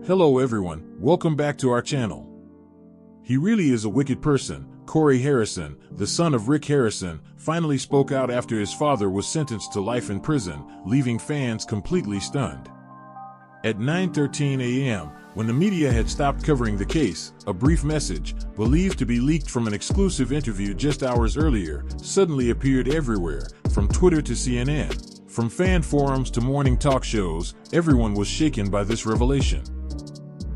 Hello everyone, welcome back to our channel. He really is a wicked person. Corey Harrison, the son of Rick Harrison, finally spoke out after his father was sentenced to life in prison, leaving fans completely stunned. At 9:13 a.m., when the media had stopped covering the case, a brief message, believed to be leaked from an exclusive interview just hours earlier, suddenly appeared everywhere, from Twitter to CNN. From fan forums to morning talk shows, everyone was shaken by this revelation.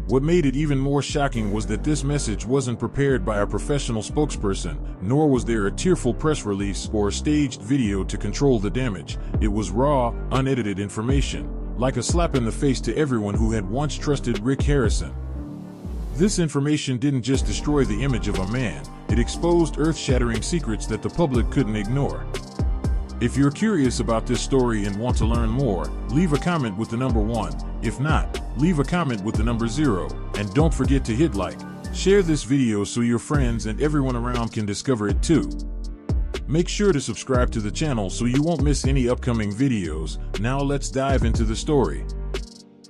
What made it even more shocking was that this message wasn't prepared by a professional spokesperson, nor was there a tearful press release or a staged video to control the damage. It was raw, unedited information, like a slap in the face to everyone who had once trusted Rick Harrison. This information didn't just destroy the image of a man, it exposed earth-shattering secrets that the public couldn't ignore. If you're curious about this story and want to learn more, leave a comment with the number 1. If not, leave a comment with the number 0. And don't forget to hit like. Share this video so your friends and everyone around can discover it too. Make sure to subscribe to the channel so you won't miss any upcoming videos. Now let's dive into the story.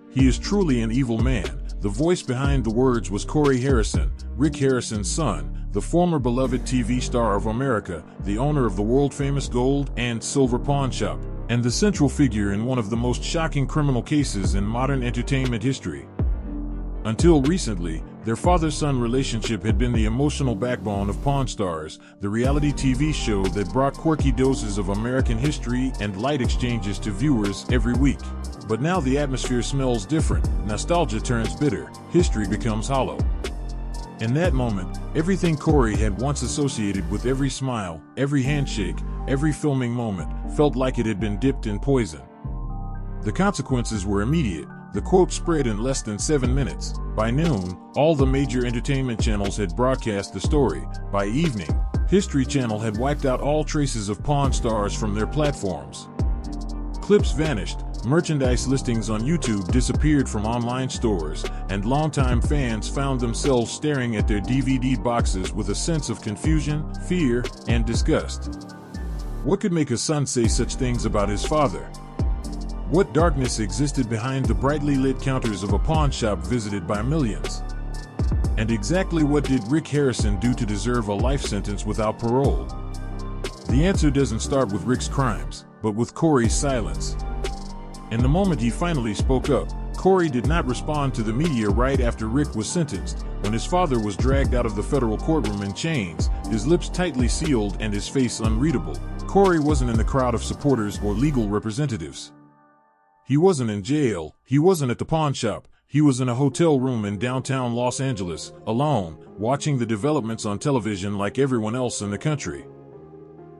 He is truly an evil man. The voice behind the words was Corey Harrison, Rick Harrison's son, the former beloved TV star of America, the owner of the world-famous gold and silver pawn shop, and the central figure in one of the most shocking criminal cases in modern entertainment history. Until recently, their father-son relationship had been the emotional backbone of Pawnstars, the reality TV show that brought quirky doses of American history and light exchanges to viewers every week. But now the atmosphere smells different, nostalgia turns bitter, history becomes hollow. In that moment, everything Corey had once associated with every smile, every handshake, every filming moment, felt like it had been dipped in poison. The consequences were immediate. The quote spread in less than 7 minutes. By noon, all the major entertainment channels had broadcast the story. By evening, History Channel had wiped out all traces of Pawnstars from their platforms. Clips vanished, merchandise listings on YouTube disappeared from online stores, and longtime fans found themselves staring at their DVD boxes with a sense of confusion, fear, and disgust. What could make a son say such things about his father? What darkness existed behind the brightly lit counters of a pawn shop visited by millions? And exactly what did Rick Harrison do to deserve a life sentence without parole? The answer doesn't start with Rick's crimes, but with Corey's silence. In the moment he finally spoke up, Corey did not respond to the media right after Rick was sentenced. When his father was dragged out of the federal courtroom in chains, his lips tightly sealed and his face unreadable, Corey wasn't in the crowd of supporters or legal representatives. He wasn't in jail, he wasn't at the pawn shop, he was in a hotel room in downtown Los Angeles, alone, watching the developments on television like everyone else in the country.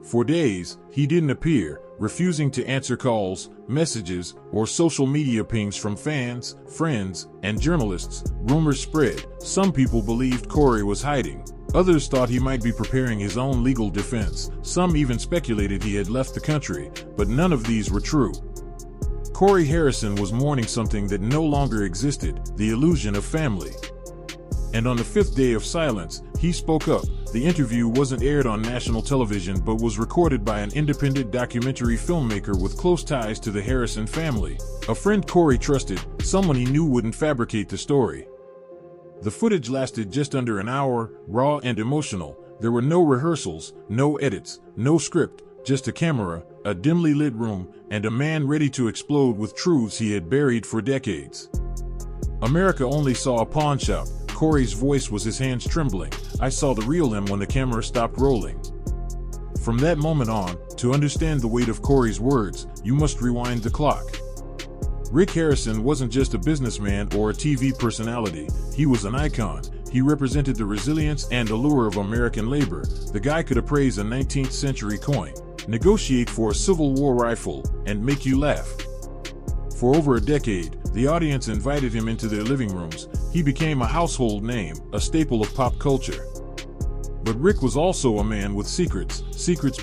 For days, he didn't appear, refusing to answer calls, messages, or social media pings from fans, friends, and journalists. Rumors spread. Some people believed Corey was hiding. Others thought he might be preparing his own legal defense. Some even speculated he had left the country, but none of these were true. Corey Harrison was mourning something that no longer existed, the illusion of family. And on the 5th day of silence, he spoke up. The interview wasn't aired on national television but was recorded by an independent documentary filmmaker with close ties to the Harrison family. A friend Corey trusted, someone he knew wouldn't fabricate the story. The footage lasted just under an hour, raw and emotional. There were no rehearsals, no edits, no script, just a camera, a dimly lit room, and a man ready to explode with truths he had buried for decades. America only saw a pawn shop. Corey's voice was his hands trembling. I saw the real him when the camera stopped rolling. From that moment on, to understand the weight of Corey's words, you must rewind the clock. Rick Harrison wasn't just a businessman or a TV personality, he was an icon. He represented the resilience and allure of American labor. The guy could appraise a 19th century coin, negotiate for a Civil War rifle, and make you laugh. For over a decade, the audience invited him into their living rooms. He became a household name, a staple of pop culture. But Rick was also a man with secrets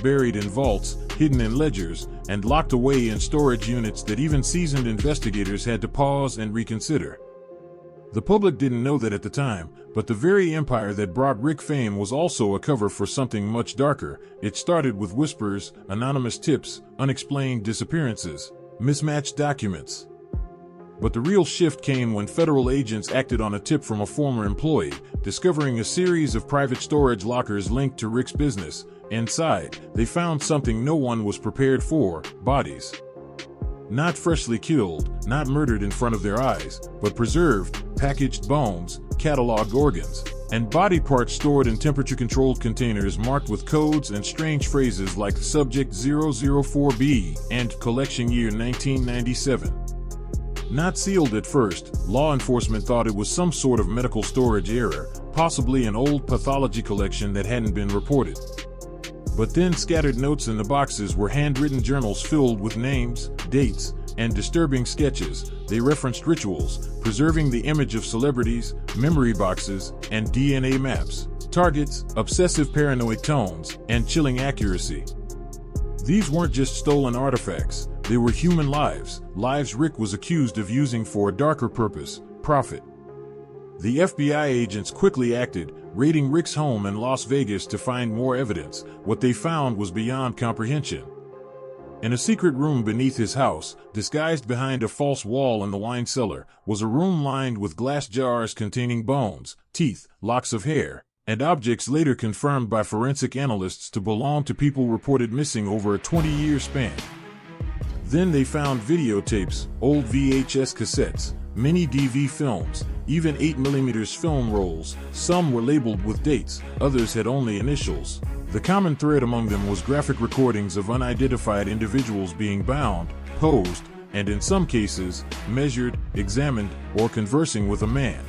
buried in vaults, hidden in ledgers, and locked away in storage units that even seasoned investigators had to pause and reconsider. The public didn't know that at the time, but the very empire that brought Rick fame was also a cover for something much darker. It started with whispers, anonymous tips, unexplained disappearances, mismatched documents. But the real shift came when federal agents acted on a tip from a former employee, discovering a series of private storage lockers linked to Rick's business. Inside, they found something no one was prepared for: bodies. Not freshly killed, not murdered in front of their eyes, but preserved, packaged bones, cataloged organs, and body parts stored in temperature-controlled containers marked with codes and strange phrases like Subject 004B and Collection Year 1997. Not sealed at first, law enforcement thought it was some sort of medical storage error, possibly an old pathology collection that hadn't been reported. But then scattered notes in the boxes were handwritten journals filled with names, dates, and disturbing sketches. They referenced rituals, preserving the image of celebrities, memory boxes, and DNA maps, targets, obsessive paranoid tones, and chilling accuracy. These weren't just stolen artifacts, they were human lives, lives Rick was accused of using for a darker purpose: profit. The FBI agents quickly acted, raiding Rick's home in Las Vegas to find more evidence. What they found was beyond comprehension. In a secret room beneath his house, disguised behind a false wall in the wine cellar, was a room lined with glass jars containing bones, teeth, locks of hair, and objects later confirmed by forensic analysts to belong to people reported missing over a 20-year span. Then they found videotapes, old VHS cassettes, mini DV films, even 8mm film rolls. Some were labeled with dates, others had only initials. The common thread among them was graphic recordings of unidentified individuals being bound, posed, and in some cases, measured, examined, or conversing with a man.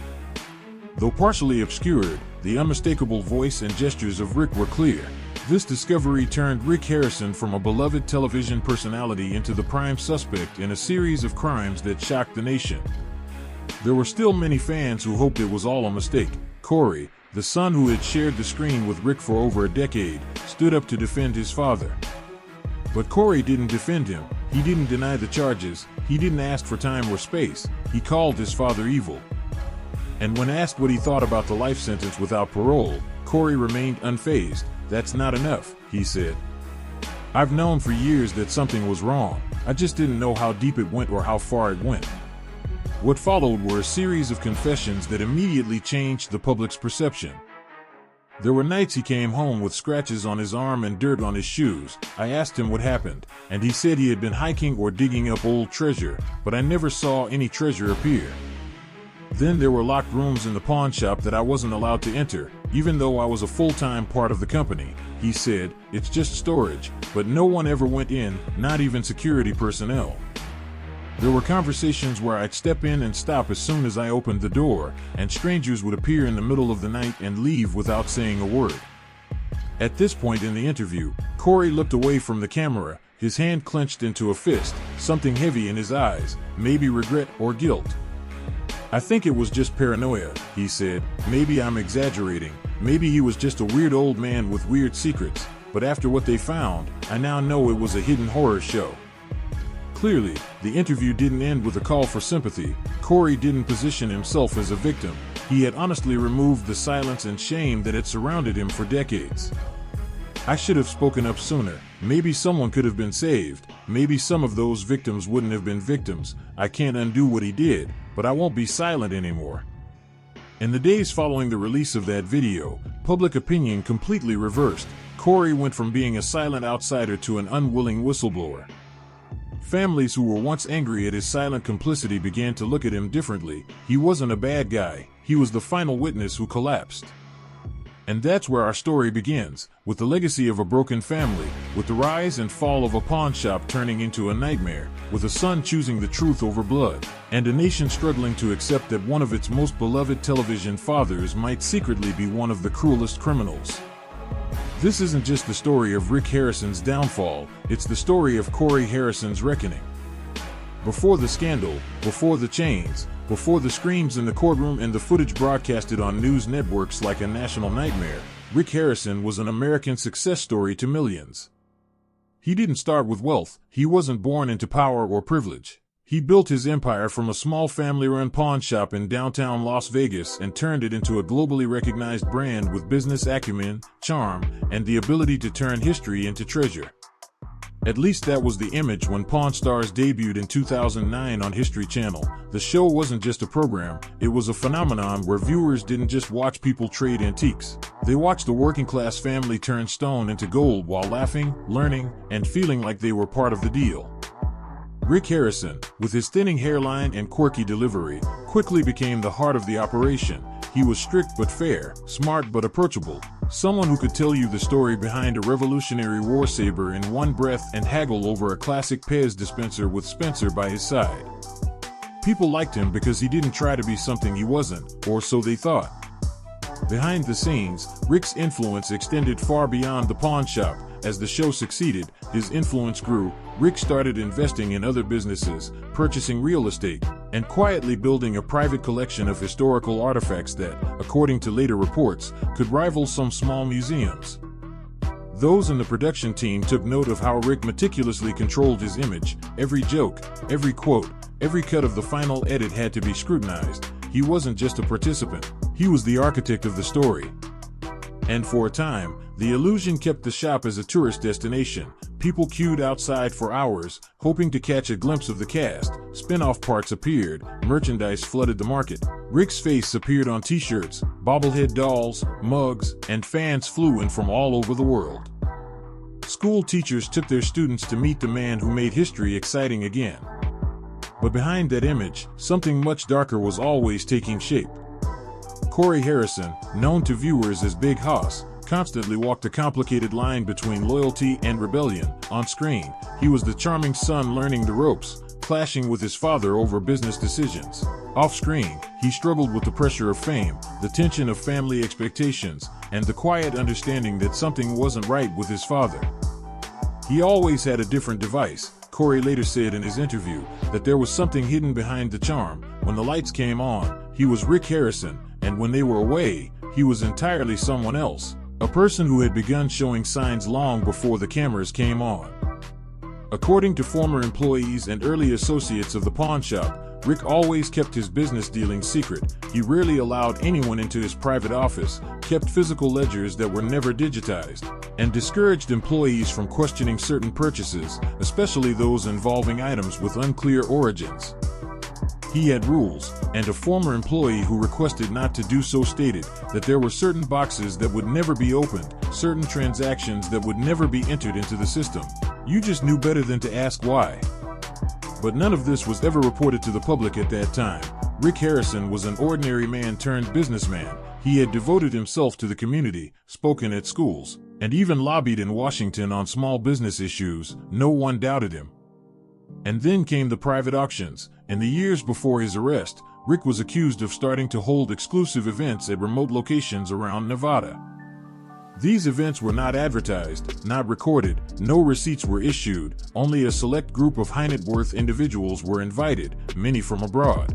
Though partially obscured, the unmistakable voice and gestures of Rick were clear. This discovery turned Rickharrison from a beloved television personality into the prime suspect in a series of crimes that shocked the nation. There were still many fans who hoped it was all a mistake. Corey, the son who had shared the screen with Rick for over a decade, stood up to defend his father. But Corey didn't defend him. He didn't deny the charges. He didn't ask for time or space. He called his father evil. And when asked what he thought about the life sentence without parole, Corey remained unfazed. "That's not enough," he said. "I've known for years that something was wrong. I just didn't know how deep it went or how far it went." What followed were a series of confessions that immediately changed the public's perception. There were nights he came home with scratches on his arm and dirt on his shoes. I asked him what happened, and he said he had been hiking or digging up old treasure, but I never saw any treasure appear. Then there were locked rooms in the pawn shop that I wasn't allowed to enter, even though I was a full-time part of the company. He said, "It's just storage," but no one ever went in, not even security personnel. There were conversations where I'd step in and stop as soon as I opened the door, and strangers would appear in the middle of the night and leave without saying a word. At this point in the interview, Corey looked away from the camera, his hand clenched into a fist, something heavy in his eyes, maybe regret or guilt. "I think it was just paranoia," he said. "Maybe I'm exaggerating. Maybe he was just a weird old man with weird secrets. But after what they found, I now know it was a hidden horror show." Clearly, the interview didn't end with a call for sympathy. Corey didn't position himself as a victim. He had honestly removed the silence and shame that had surrounded him for decades. "I should have spoken up sooner. Maybe someone could have been saved. Maybe some of those victims wouldn't have been victims. I can't undo what he did, but I won't be silent anymore." In the days following the release of that video, public opinion completely reversed. Corey went from being a silent outsider to an unwilling whistleblower. Families who were once angry at his silent complicity began to look at him differently. He wasn't a bad guy. He was the final witness who collapsed. And that's where our story begins, with the legacy of a broken family, with the rise and fall of a pawn shop turning into a nightmare, with a son choosing the truth over blood, and a nation struggling to accept that one of its most beloved television fathers might secretly be one of the cruelest criminals. This isn't just the story of Rickharrison's downfall, it's the story of Corey Harrison's reckoning. Before the scandal, before the chains, before the screams in the courtroom and the footage broadcasted on news networks like a national nightmare, Rickharrison was an American success story to millions. He didn't start with wealth, he wasn't born into power or privilege. He built his empire from a small family-run pawn shop in downtown Las Vegas and turned it into a globally recognized brand with business acumen, charm, and the ability to turn history into treasure. At least that was the image when Pawnstars debuted in 2009 on History Channel. The show wasn't just a program, it was a phenomenon where viewers didn't just watch people trade antiques. They watched a working-class family turn stone into gold while laughing, learning, and feeling like they were part of the deal. Rickharrison, with his thinning hairline and quirky delivery, quickly became the heart of the operation. He was strict but fair, smart but approachable, someone who could tell you the story behind a Revolutionary War saber in one breath and haggle over a classic Pez dispenser with Spencer by his side. People liked him because he didn't try to be something he wasn't, or so they thought. Behind the scenes, Rick's influence extended far beyond the pawn shop. As the show succeeded, his influence grew. Rick started investing in other businesses, purchasing real estate, and quietly building a private collection of historical artifacts that, according to later reports, could rival some small museums. Those in the production team took note of how Rick meticulously controlled his image. Every joke, every quote, every cut of the final edit had to be scrutinized. He wasn't just a participant, he was the architect of the story. And for a time, the illusion kept the shop as a tourist destination. People queued outside for hours, hoping to catch a glimpse of the cast. Spin-off parts appeared, merchandise flooded the market. Rick's face appeared on t-shirts, bobblehead dolls, mugs, and fans flew in from all over the world. School teachers took their students to meet the man who made history exciting again. But behind that image, something much darker was always taking shape. Corey Harrison, known to viewers as Big Hoss, constantly walked a complicated line between loyalty and rebellion. On screen, he was the charming son learning the ropes, clashing with his father over business decisions. Off-screen, he struggled with the pressure of fame, the tension of family expectations, and the quiet understanding that something wasn't right with his father. He always had a different device. Corey later said in his interview that there was something hidden behind the charm. When the lights came on, he was Rick Harrison, and when they were away, he was entirely someone else. A person who had begun showing signs long before the cameras came on. According to former employees and early associates of the pawn shop, Rick always kept his business dealings secret. He rarely allowed anyone into his private office, kept physical ledgers that were never digitized, and discouraged employees from questioning certain purchases, especially those involving items with unclear origins. He had rules, and a former employee who requested not to do so stated that there were certain boxes that would never be opened, certain transactions that would never be entered into the system. You just knew better than to ask why. But none of this was ever reported to the public at that time. Rick Harrison was an ordinary man turned businessman. He had devoted himself to the community, spoken at schools, and even lobbied in Washington on small business issues. No one doubted him. And then came the private auctions. In the years before his arrest, Rick was accused of starting to hold exclusive events at remote locations around Nevada. These events were not advertised, not recorded, no receipts were issued, only a select group of high-net-worth individuals were invited, many from abroad.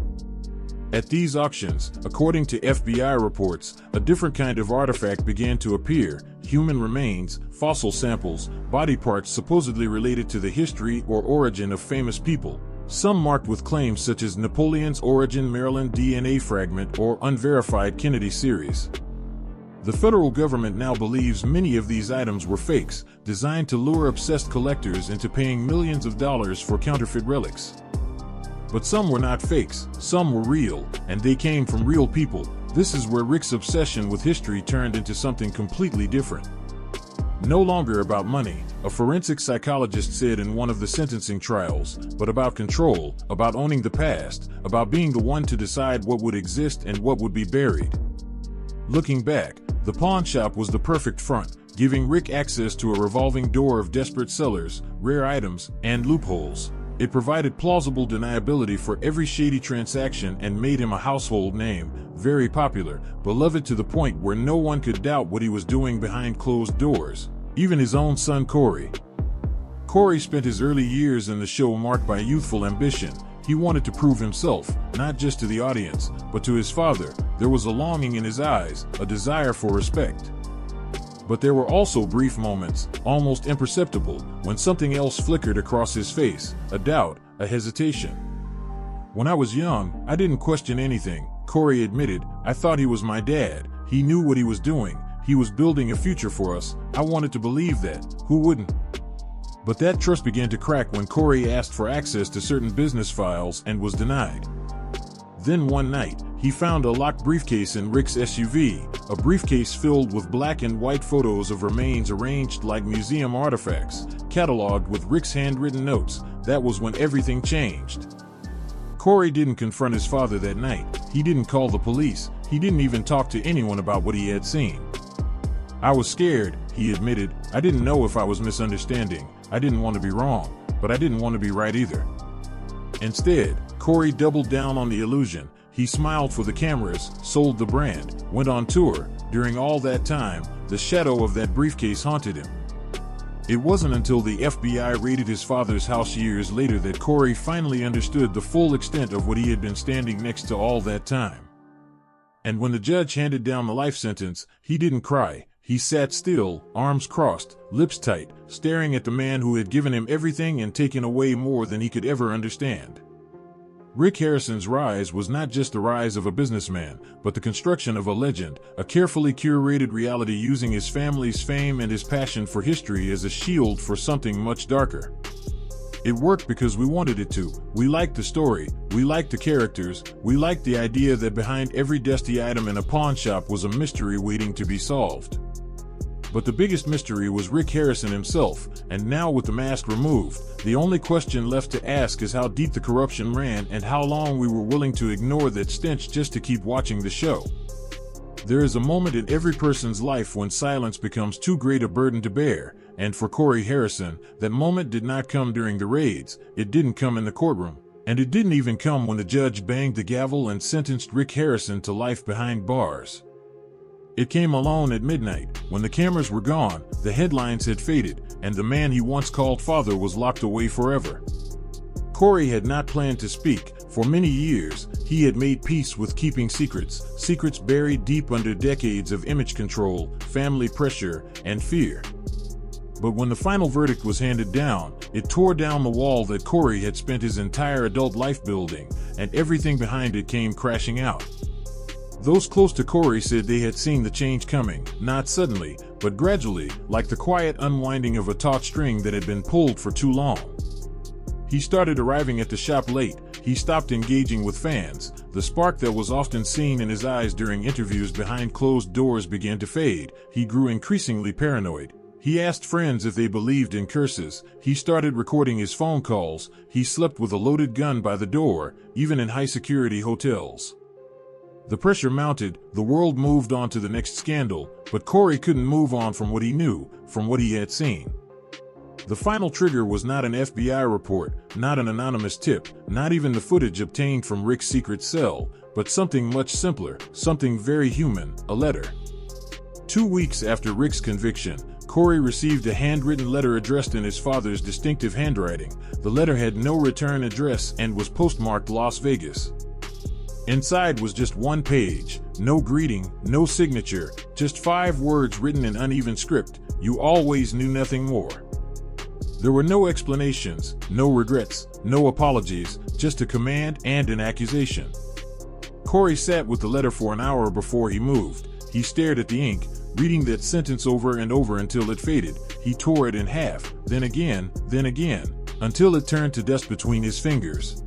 At these auctions, according to FBI reports, a different kind of artifact began to appear: human remains, fossil samples, body parts supposedly related to the history or origin of famous people. Some marked with claims such as Napoleon's origin, Maryland DNA fragment, or unverified Kennedy series. The federal government now believes many of these items were fakes, designed to lure obsessed collectors into paying millions of dollars for counterfeit relics. But some were not fakes, some were real, and they came from real people. This is where Rick's obsession with history turned into something completely different. No longer about money, a forensic psychologist said in one of the sentencing trials, but about control, about owning the past, about being the one to decide what would exist and what would be buried. Looking back, the pawn shop was the perfect front, giving Rick access to a revolving door of desperate sellers, rare items, and loopholes. It provided plausible deniability for every shady transaction and made him a household name, very popular, beloved to the point where no one could doubt what he was doing behind closed doors, even his own son Corey. Corey spent his early years in the show marked by youthful ambition. He wanted to prove himself, not just to the audience, but to his father. There was a longing in his eyes, a desire for respect. But there were also brief moments, almost imperceptible, when something else flickered across his face, a doubt, a hesitation. "When I was young, I didn't question anything," Corey admitted. "I thought he was my dad. He knew what he was doing. He was building a future for us. I wanted to believe that. Who wouldn't?" But that trust began to crack when Corey asked for access to certain business files and was denied. Then one night, he found a locked briefcase in Rick's SUV, a briefcase filled with black and white photos of remains arranged like museum artifacts, cataloged with Rick's handwritten notes. That was when everything changed. Corey didn't confront his father that night. He didn't call the police. He didn't even talk to anyone about what he had seen. "I was scared," he admitted. "I didn't know if I was misunderstanding. I didn't want to be wrong, but I didn't want to be right either." Instead, Corey doubled down on the illusion. He smiled for the cameras, sold the brand, went on tour. During all that time, the shadow of that briefcase haunted him. It wasn't until the FBI raided his father's house years later that Corey finally understood the full extent of what he had been standing next to all that time. And when the judge handed down the life sentence, he didn't cry. He sat still, arms crossed, lips tight, staring at the man who had given him everything and taken away more than he could ever understand. Rickharrison's rise was not just the rise of a businessman, but the construction of a legend, a carefully curated reality using his family's fame and his passion for history as a shield for something much darker. It worked because we wanted it to. We liked the story, we liked the characters, we liked the idea that behind every dusty item in a pawn shop was a mystery waiting to be solved. But the biggest mystery was Rickharrison himself, and now with the mask removed, the only question left to ask is how deep the corruption ran and how long we were willing to ignore that stench just to keep watching the show. There is a moment in every person's life when silence becomes too great a burden to bear, and for Corey Harrison, that moment did not come during the raids, it didn't come in the courtroom, and it didn't even come when the judge banged the gavel and sentenced Rickharrison to life behind bars. It came alone at midnight, when the cameras were gone, the headlines had faded, and the man he once called father was locked away forever. Corey had not planned to speak. For many years, he had made peace with keeping secrets, secrets buried deep under decades of image control, family pressure, and fear. But when the final verdict was handed down, it tore down the wall that Corey had spent his entire adult life building, and everything behind it came crashing out. Those close to Corey said they had seen the change coming, not suddenly, but gradually, like the quiet unwinding of a taut string that had been pulled for too long. He started arriving at the shop late. He stopped engaging with fans. The spark that was often seen in his eyes during interviews behind closed doors began to fade. He grew increasingly paranoid. He asked friends if they believed in curses. He started recording his phone calls. He slept with a loaded gun by the door, even in high-security hotels. The pressure mounted, the world moved on to the next scandal, but Corey couldn't move on from what he knew, from what he had seen. The final trigger was not an FBI report, not an anonymous tip, not even the footage obtained from Rick's secret cell, but something much simpler, something very human, a letter. 2 weeks after Rick's conviction, Corey received a handwritten letter addressed in his father's distinctive handwriting. The letter had no return address and was postmarked Las Vegas. Inside was just one page, no greeting, no signature, just 5 words written in uneven script: "You always knew nothing more." There were no explanations, no regrets, no apologies, just a command and an accusation. Corey sat with the letter for an hour before he moved. He stared at the ink, reading that sentence over and over until it faded. He tore it in half, then again, until it turned to dust between his fingers.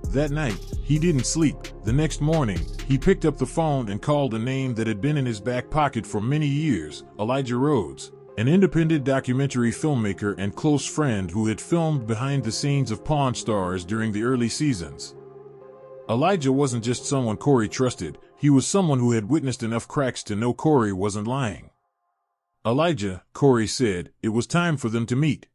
That night, he didn't sleep. The next morning, he picked up the phone and called a name that had been in his back pocket for many years: Elijah Rhodes, an independent documentary filmmaker and close friend who had filmed behind the scenes of Pawnstars during the early seasons. Elijah wasn't just someone Corey trusted, he was someone who had witnessed enough cracks to know Corey wasn't lying. "Elijah," Corey said, "it was time for them to meet."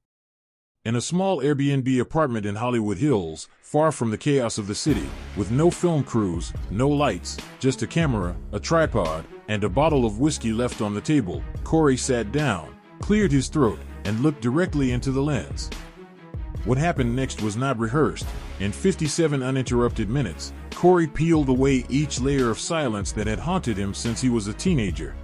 In a small Airbnb apartment in Hollywood Hills, far from the chaos of the city, with no film crews, no lights, just a camera, a tripod, and a bottle of whiskey left on the table, Corey sat down, cleared his throat, and looked directly into the lens. What happened next was not rehearsed. In 57 uninterrupted minutes, Corey peeled away each layer of silence that had haunted him since he was a teenager.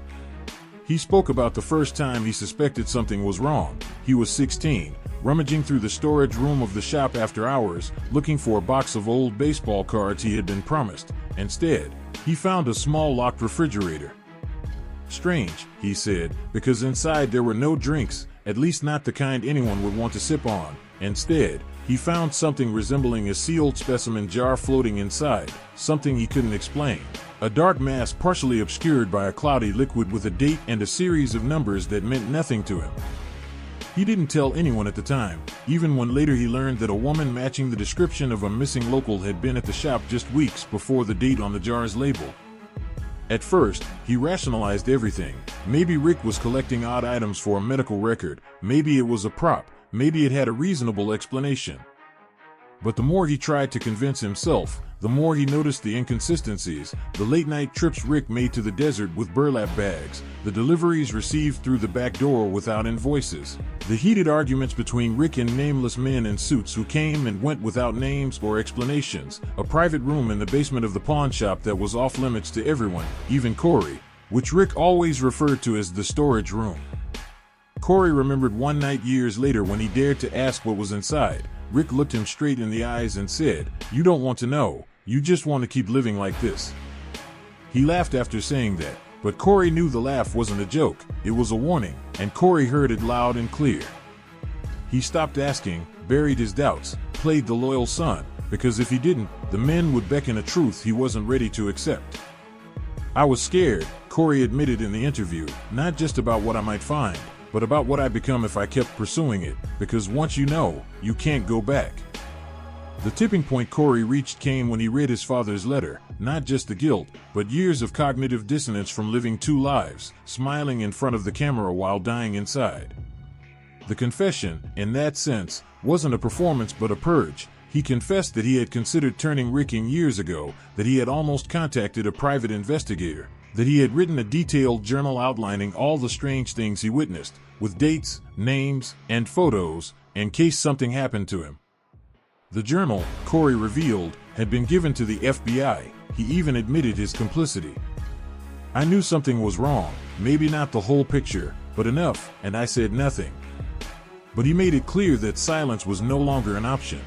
He spoke about the first time he suspected something was wrong. He was 16, rummaging through the storage room of the shop after hours, looking for a box of old baseball cards he had been promised. Instead, he found a small locked refrigerator. "Strange," he said, "because inside there were no drinks, at least not the kind anyone would want to sip on. Instead, he found something resembling a sealed specimen jar floating inside, something he couldn't explain. A dark mass partially obscured by a cloudy liquid with a date and a series of numbers that meant nothing to him. He didn't tell anyone at the time, even when later he learned that a woman matching the description of a missing local had been at the shop just weeks before the date on the jar's label. At first, he rationalized everything. Maybe Rick was collecting odd items for a medical record, maybe it was a prop, maybe it had a reasonable explanation. But the more he tried to convince himself, the more he noticed the inconsistencies: the late-night trips Rick made to the desert with burlap bags, the deliveries received through the back door without invoices, the heated arguments between Rick and nameless men in suits who came and went without names or explanations, a private room in the basement of the pawn shop that was off-limits to everyone, even Corey, which Rick always referred to as the storage room. Corey remembered one night years later when he dared to ask what was inside. Rick looked him straight in the eyes and said, "You don't want to know, you just want to keep living like this." He laughed after saying that, but Corey knew the laugh wasn't a joke, it was a warning, and Corey heard it loud and clear. He stopped asking, buried his doubts, played the loyal son, because if he didn't, the men would beckon a truth he wasn't ready to accept. "I was scared," Corey admitted in the interview, "not just about what I might find, but about what I'd become if I kept pursuing it, because once you know, you can't go back." The tipping point Corey reached came when he read his father's letter, not just the guilt, but years of cognitive dissonance from living two lives, smiling in front of the camera while dying inside. The confession, in that sense, wasn't a performance but a purge. He confessed that he had considered turning Rick in years ago, that he had almost contacted a private investigator, that he had written a detailed journal outlining all the strange things he witnessed, with dates, names, and photos, in case something happened to him. The journal, Corey revealed, had been given to the FBI. He even admitted his complicity. "I knew something was wrong, maybe not the whole picture, but enough, and I said nothing." But he made it clear that silence was no longer an option.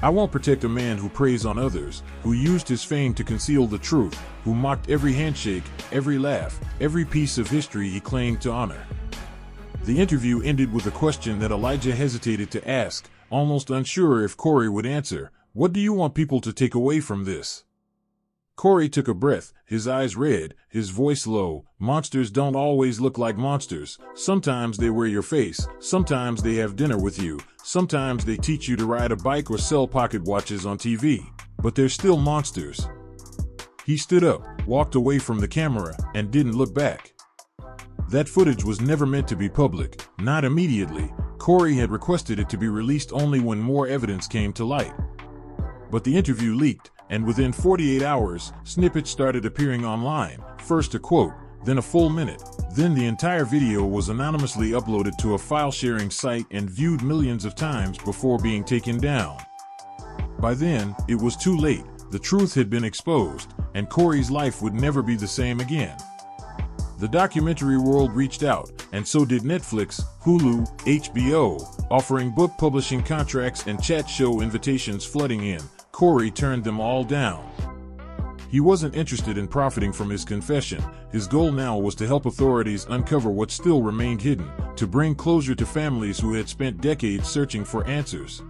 "I won't protect a man who preys on others, who used his fame to conceal the truth, who mocked every handshake, every laugh, every piece of history he claimed to honor." The interview ended with a question that Elijah hesitated to ask, almost unsure if Corey would answer. "What do you want people to take away from this?" Corey took a breath, his eyes red, his voice low. "Monsters don't always look like monsters. Sometimes they wear your face, sometimes they have dinner with you, sometimes they teach you to ride a bike or sell pocket watches on TV. But they're still monsters." He stood up, walked away from the camera, and didn't look back. That footage was never meant to be public, not immediately. Corey had requested it to be released only when more evidence came to light. But the interview leaked, and within 48 hours, snippets started appearing online, first a quote, then a full minute, then the entire video was anonymously uploaded to a file-sharing site and viewed millions of times before being taken down. By then, it was too late. The truth had been exposed, and Corey's life would never be the same again. The documentary world reached out, and so did Netflix, Hulu, HBO, offering book publishing contracts and chat show invitations flooding in. Corey turned them all down. He wasn't interested in profiting from his confession. His goal now was to help authorities uncover what still remained hidden, to bring closure to families who had spent decades searching for answers.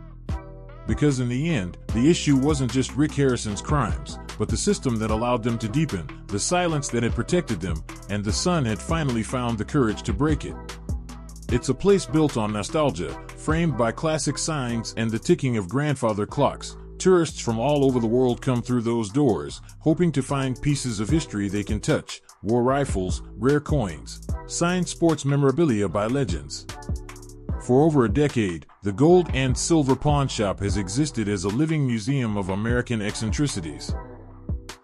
Because in the end, the issue wasn't just Rickharrison's crimes, but the system that allowed them to deepen, the silence that had protected them, and the son had finally found the courage to break it. It's a place built on nostalgia, framed by classic signs and the ticking of grandfather clocks. Tourists from all over the world come through those doors, hoping to find pieces of history they can touch: war rifles, rare coins, signed sports memorabilia by legends. For over a decade, the Gold and Silver Pawn Shop has existed as a living museum of American eccentricities.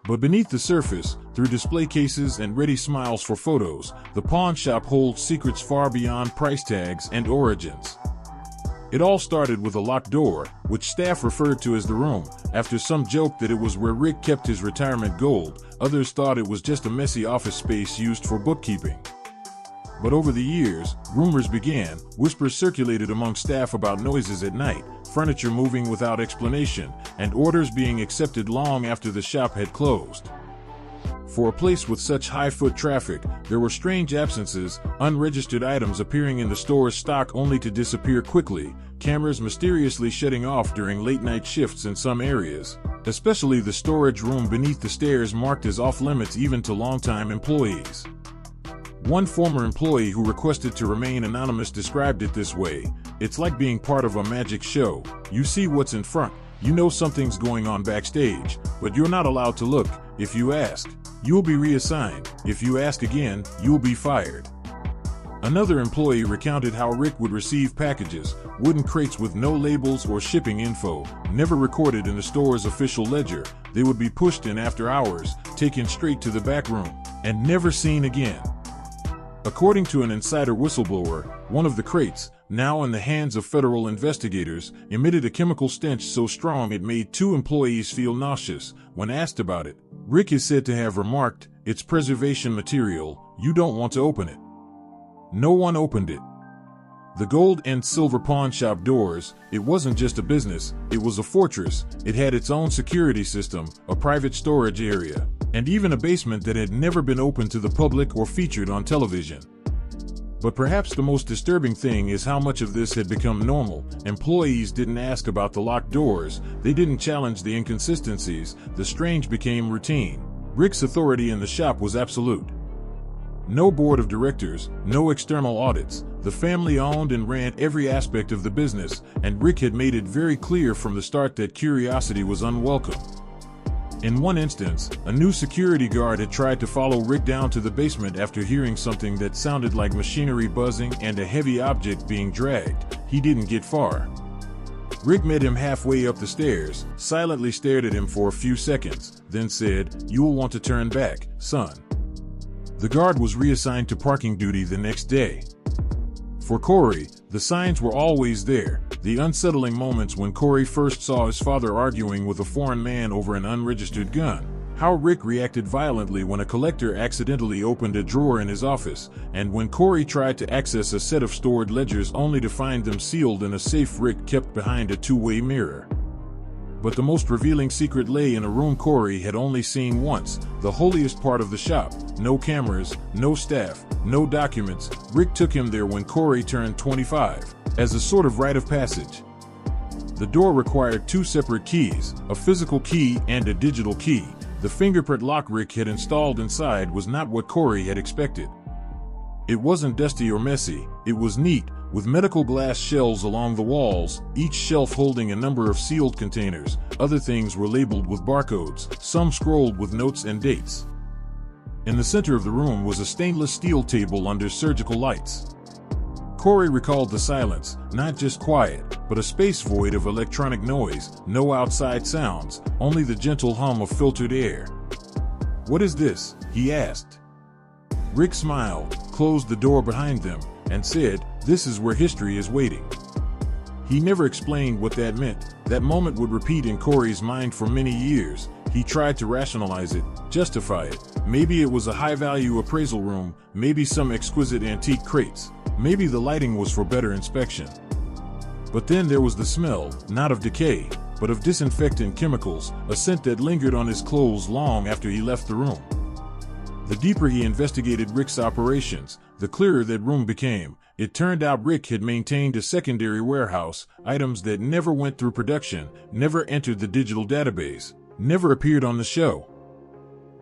But beneath the surface, through display cases and ready smiles for photos, the pawn shop holds secrets far beyond price tags and origins. It all started with a locked door, which staff referred to as the room, after some joke that it was where Rick kept his retirement gold. Others thought it was just a messy office space used for bookkeeping. But over the years, rumors began, whispers circulated among staff about noises at night, furniture moving without explanation, and orders being accepted long after the shop had closed. For a place with such high foot traffic, there were strange absences, unregistered items appearing in the store's stock only to disappear quickly, cameras mysteriously shutting off during late-night shifts in some areas, especially the storage room beneath the stairs marked as off-limits even to longtime employees. One former employee who requested to remain anonymous described it this way: "It's like being part of a magic show. You see what's in front, you know something's going on backstage, but you're not allowed to look. If you ask, you'll be reassigned. If you ask again, you'll be fired." Another employee recounted how Rick would receive packages, wooden crates with no labels or shipping info, never recorded in the store's official ledger. They would be pushed in after hours, taken straight to the back room, and never seen again. According to an insider whistleblower, one of the crates, now in the hands of federal investigators, emitted a chemical stench so strong it made 2 employees feel nauseous. When asked about it, Rick is said to have remarked, "It's preservation material, you don't want to open it." No one opened it. The gold and silver pawn shop doors, it wasn't just a business, it was a fortress. It had its own security system, a private storage area, and even a basement that had never been open to the public or featured on television. But perhaps the most disturbing thing is how much of this had become normal. Employees didn't ask about the locked doors, they didn't challenge the inconsistencies, the strange became routine. Rick's authority in the shop was absolute. No board of directors, no external audits. The family owned and ran every aspect of the business, and Rick had made it very clear from the start that curiosity was unwelcome. In one instance, a new security guard had tried to follow Rick down to the basement after hearing something that sounded like machinery buzzing and a heavy object being dragged. He didn't get far. Rick met him halfway up the stairs, silently stared at him for a few seconds, then said, "You'll want to turn back, son." The guard was reassigned to parking duty the next day. For Corey, the signs were always there. The unsettling moments when Corey first saw his father arguing with a foreign man over an unregistered gun. How Rick reacted violently when a collector accidentally opened a drawer in his office, and when Corey tried to access a set of stored ledgers only to find them sealed in a safe Rick kept behind a two-way mirror. But the most revealing secret lay in a room Corey had only seen once, the holiest part of the shop. No cameras, no staff, no documents. Rick took him there when Corey turned 25, as a sort of rite of passage. The door required 2 separate keys, a physical key and a digital key. The fingerprint lock Rick had installed inside was not what Corey had expected. It wasn't dusty or messy, it was neat, with medical glass shelves along the walls, each shelf holding a number of sealed containers. Other things were labeled with barcodes, some scrolled with notes and dates. In the center of the room was a stainless steel table under surgical lights. Corey recalled the silence, not just quiet, but a space void of electronic noise, no outside sounds, only the gentle hum of filtered air. "What is this?" he asked. Rick smiled, closed the door behind them, and said, "This is where history is waiting." He never explained what that meant. That moment would repeat in Corey's mind for many years. He tried to rationalize it, justify it. Maybe it was a high-value appraisal room, maybe some exquisite antique crates. Maybe the lighting was for better inspection. But then there was the smell, not of decay, but of disinfectant chemicals, a scent that lingered on his clothes long after he left the room. The deeper he investigated Rick's operations, the clearer that room became. It turned out Rick had maintained a secondary warehouse, items that never went through production, never entered the digital database, never appeared on the show.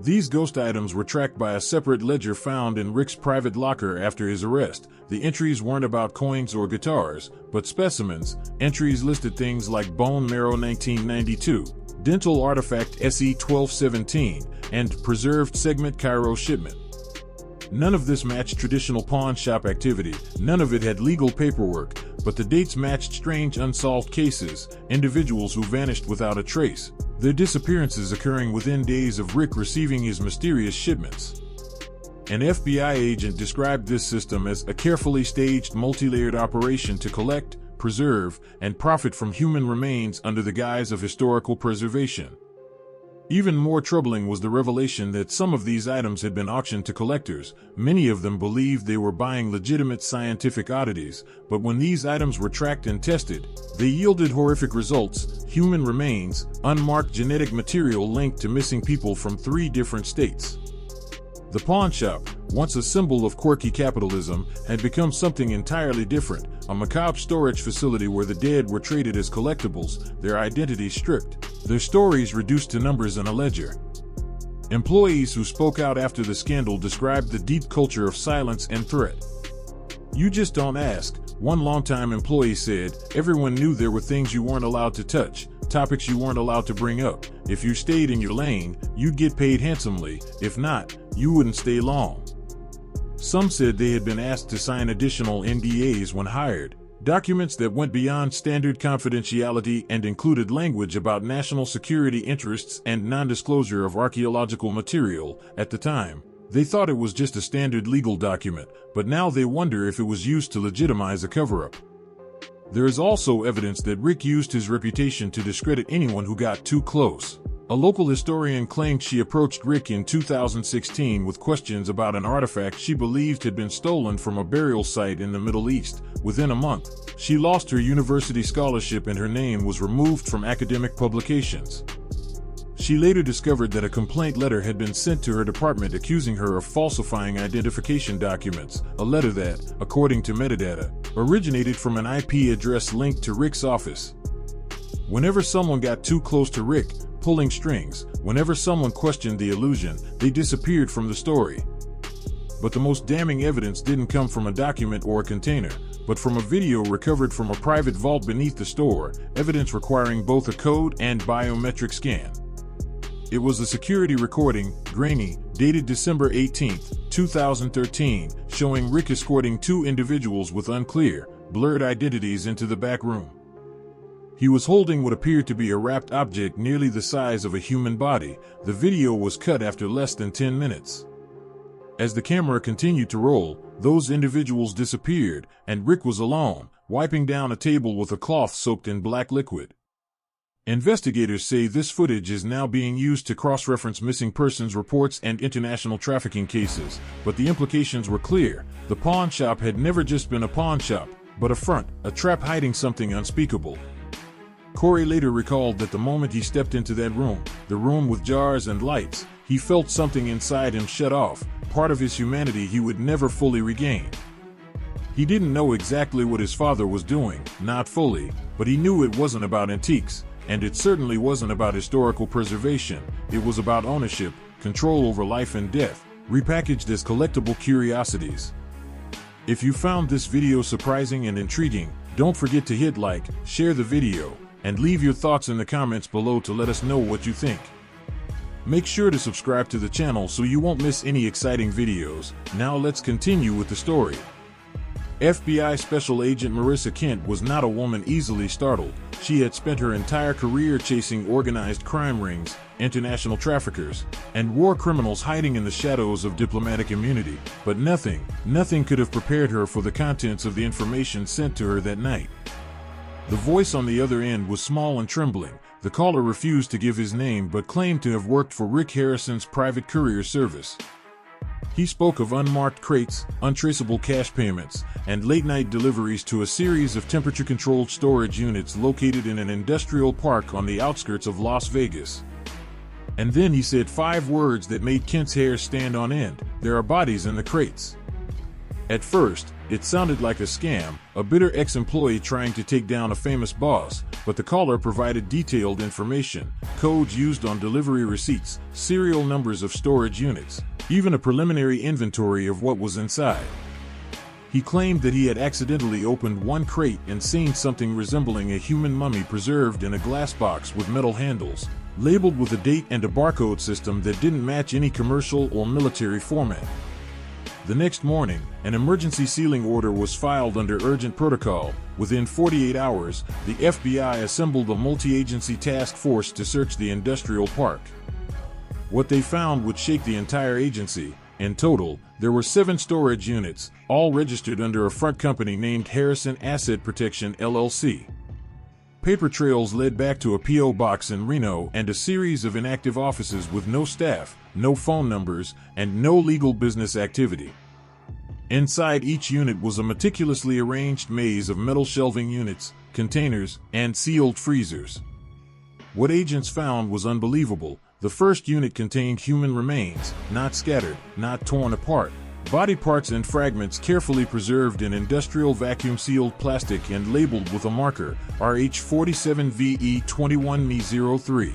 These ghost items were tracked by a separate ledger found in Rick's private locker after his arrest. The entries weren't about coins or guitars, but specimens. Entries listed things like bone marrow 1992, dental artifact SE 1217, and preserved segment Cairo shipment. None of this matched traditional pawn shop activity, none of it had legal paperwork, but the dates matched strange unsolved cases, individuals who vanished without a trace, their disappearances occurring within days of Rick receiving his mysterious shipments. An FBI agent described this system as a carefully staged multi-layered operation to collect, preserve, and profit from human remains under the guise of historical preservation. Even more troubling was the revelation that some of these items had been auctioned to collectors. Many of them believed they were buying legitimate scientific oddities, but when these items were tracked and tested, they yielded horrific results: human remains, unmarked genetic material linked to missing people from 3 different states. The pawn shop, once a symbol of quirky capitalism, had become something entirely different, a macabre storage facility where the dead were traded as collectibles, their identities stripped, their stories reduced to numbers in a ledger. Employees who spoke out after the scandal described the deep culture of silence and threat. "You just don't ask," one longtime employee said. "Everyone knew there were things you weren't allowed to touch, topics you weren't allowed to bring up. If you stayed in your lane, you'd get paid handsomely. If not, you wouldn't stay long." Some said they had been asked to sign additional NDAs when hired, documents that went beyond standard confidentiality and included language about national security interests and non-disclosure of archaeological material. At the time, they thought it was just a standard legal document, but now they wonder if it was used to legitimize a cover-up. There is also evidence that Rick used his reputation to discredit anyone who got too close. A local historian claimed she approached Rick in 2016 with questions about an artifact she believed had been stolen from a burial site in the Middle East. Within a month, she lost her university scholarship and her name was removed from academic publications. She later discovered that a complaint letter had been sent to her department accusing her of falsifying identification documents, a letter that, according to metadata, originated from an IP address linked to Rick's office. Whenever someone got too close to Rick, pulling strings, whenever someone questioned the illusion, they disappeared from the story. But the most damning evidence didn't come from a document or a container, but from a video recovered from a private vault beneath the store, evidence requiring both a code and biometric scan. It was a security recording, grainy, dated December 18, 2013, showing Rick escorting two individuals with unclear, blurred identities into the back room. He was holding what appeared to be a wrapped object nearly the size of a human body. The video was cut after less than 10 minutes. As the camera continued to roll, those individuals disappeared, and Rick was alone, wiping down a table with a cloth soaked in black liquid. Investigators say this footage is now being used to cross-reference missing persons reports and international trafficking cases, but the implications were clear. The pawn shop had never just been a pawn shop, but a front, a trap hiding something unspeakable. Corey later recalled that the moment he stepped into that room, the room with jars and lights, he felt something inside him shut off, part of his humanity he would never fully regain. He didn't know exactly what his father was doing, not fully, but he knew it wasn't about antiques. And it certainly wasn't about historical preservation. It was about ownership, control over life and death, repackaged as collectible curiosities. If you found this video surprising and intriguing, don't forget to hit like, share the video, and leave your thoughts in the comments below to let us know what you think. Make sure to subscribe to the channel so you won't miss any exciting videos. Now let's continue with the story. FBI Special Agent Marissa Kent was not a woman easily startled. She had spent her entire career chasing organized crime rings, international traffickers, and war criminals hiding in the shadows of diplomatic immunity. But nothing could have prepared her for the contents of the information sent to her that night. The voice on the other end was small and trembling. The caller refused to give his name but claimed to have worked for Rickharrison's private courier service. He spoke of unmarked crates, untraceable cash payments, and late-night deliveries to a series of temperature-controlled storage units located in an industrial park on the outskirts of Las Vegas. And then he said 5 words that made Kent's hair stand on end: "There are bodies in the crates." At first, it sounded like a scam, a bitter ex-employee trying to take down a famous boss, but the caller provided detailed information, codes used on delivery receipts, serial numbers of storage units, even a preliminary inventory of what was inside. He claimed that he had accidentally opened one crate and seen something resembling a human mummy preserved in a glass box with metal handles, labeled with a date and a barcode system that didn't match any commercial or military format. The next morning, an emergency sealing order was filed under urgent protocol. Within 48 hours, the FBI assembled a multi-agency task force to search the industrial park. What they found would shake the entire agency. In total, there were 7 storage units, all registered under a front company named Harrison Asset Protection LLC. Paper trails led back to a P.O. box in Reno and a series of inactive offices with no staff, no phone numbers, and no legal business activity. Inside each unit was a meticulously arranged maze of metal shelving units, containers, and sealed freezers. What agents found was unbelievable. The first unit contained human remains, not scattered, not torn apart. Body parts and fragments carefully preserved in industrial vacuum-sealed plastic and labeled with a marker, RH47VE21Me03.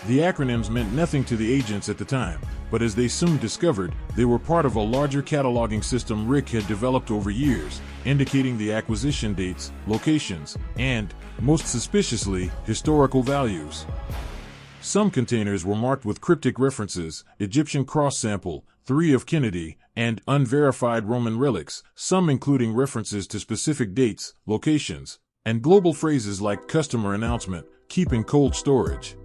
The acronyms meant nothing to the agents at the time, but as they soon discovered, they were part of a larger cataloging system Rick had developed over years, indicating the acquisition dates, locations, and, most suspiciously, historical values. Some containers were marked with cryptic references, Egyptian cross sample, 3 of Kennedy, and unverified Roman relics, some including references to specific dates, locations, and global phrases like customer announcement, keep in cold storage.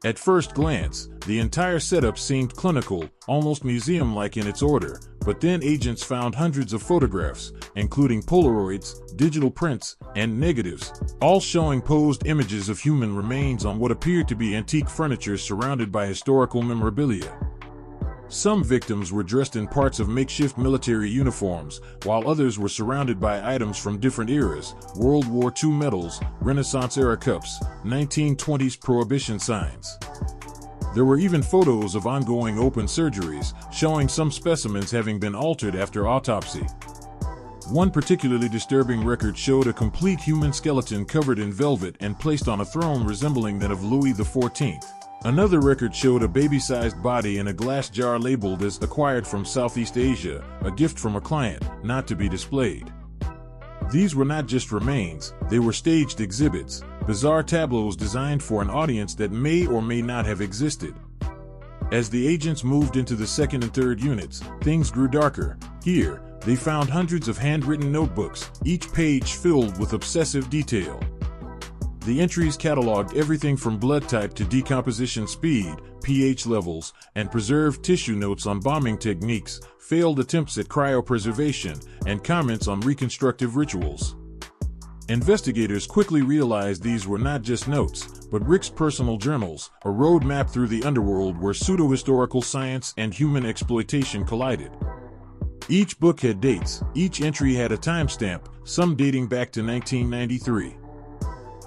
At first glance, the entire setup seemed clinical, almost museum-like in its order, but then agents found hundreds of photographs, including Polaroids, digital prints, and negatives, all showing posed images of human remains on what appeared to be antique furniture surrounded by historical memorabilia. Some victims were dressed in parts of makeshift military uniforms, while others were surrounded by items from different eras, World War II medals, Renaissance-era cups, 1920s prohibition signs. There were even photos of ongoing open surgeries, showing some specimens having been altered after autopsy. One particularly disturbing record showed a complete human skeleton covered in velvet and placed on a throne resembling that of Louis XIV. Another record showed a baby-sized body in a glass jar labeled as acquired from Southeast Asia, a gift from a client, not to be displayed. These were not just remains, they were staged exhibits, bizarre tableaus designed for an audience that may or may not have existed. As the agents moved into the second and third units, things grew darker. Here, they found hundreds of handwritten notebooks, each page filled with obsessive detail. The entries cataloged everything from blood type to decomposition speed, pH levels, and preserved tissue notes on bombing techniques, failed attempts at cryopreservation, and comments on reconstructive rituals. Investigators quickly realized these were not just notes, but Rick's personal journals, a roadmap through the underworld where pseudo-historical science and human exploitation collided. Each book had dates, each entry had a timestamp, some dating back to 1993.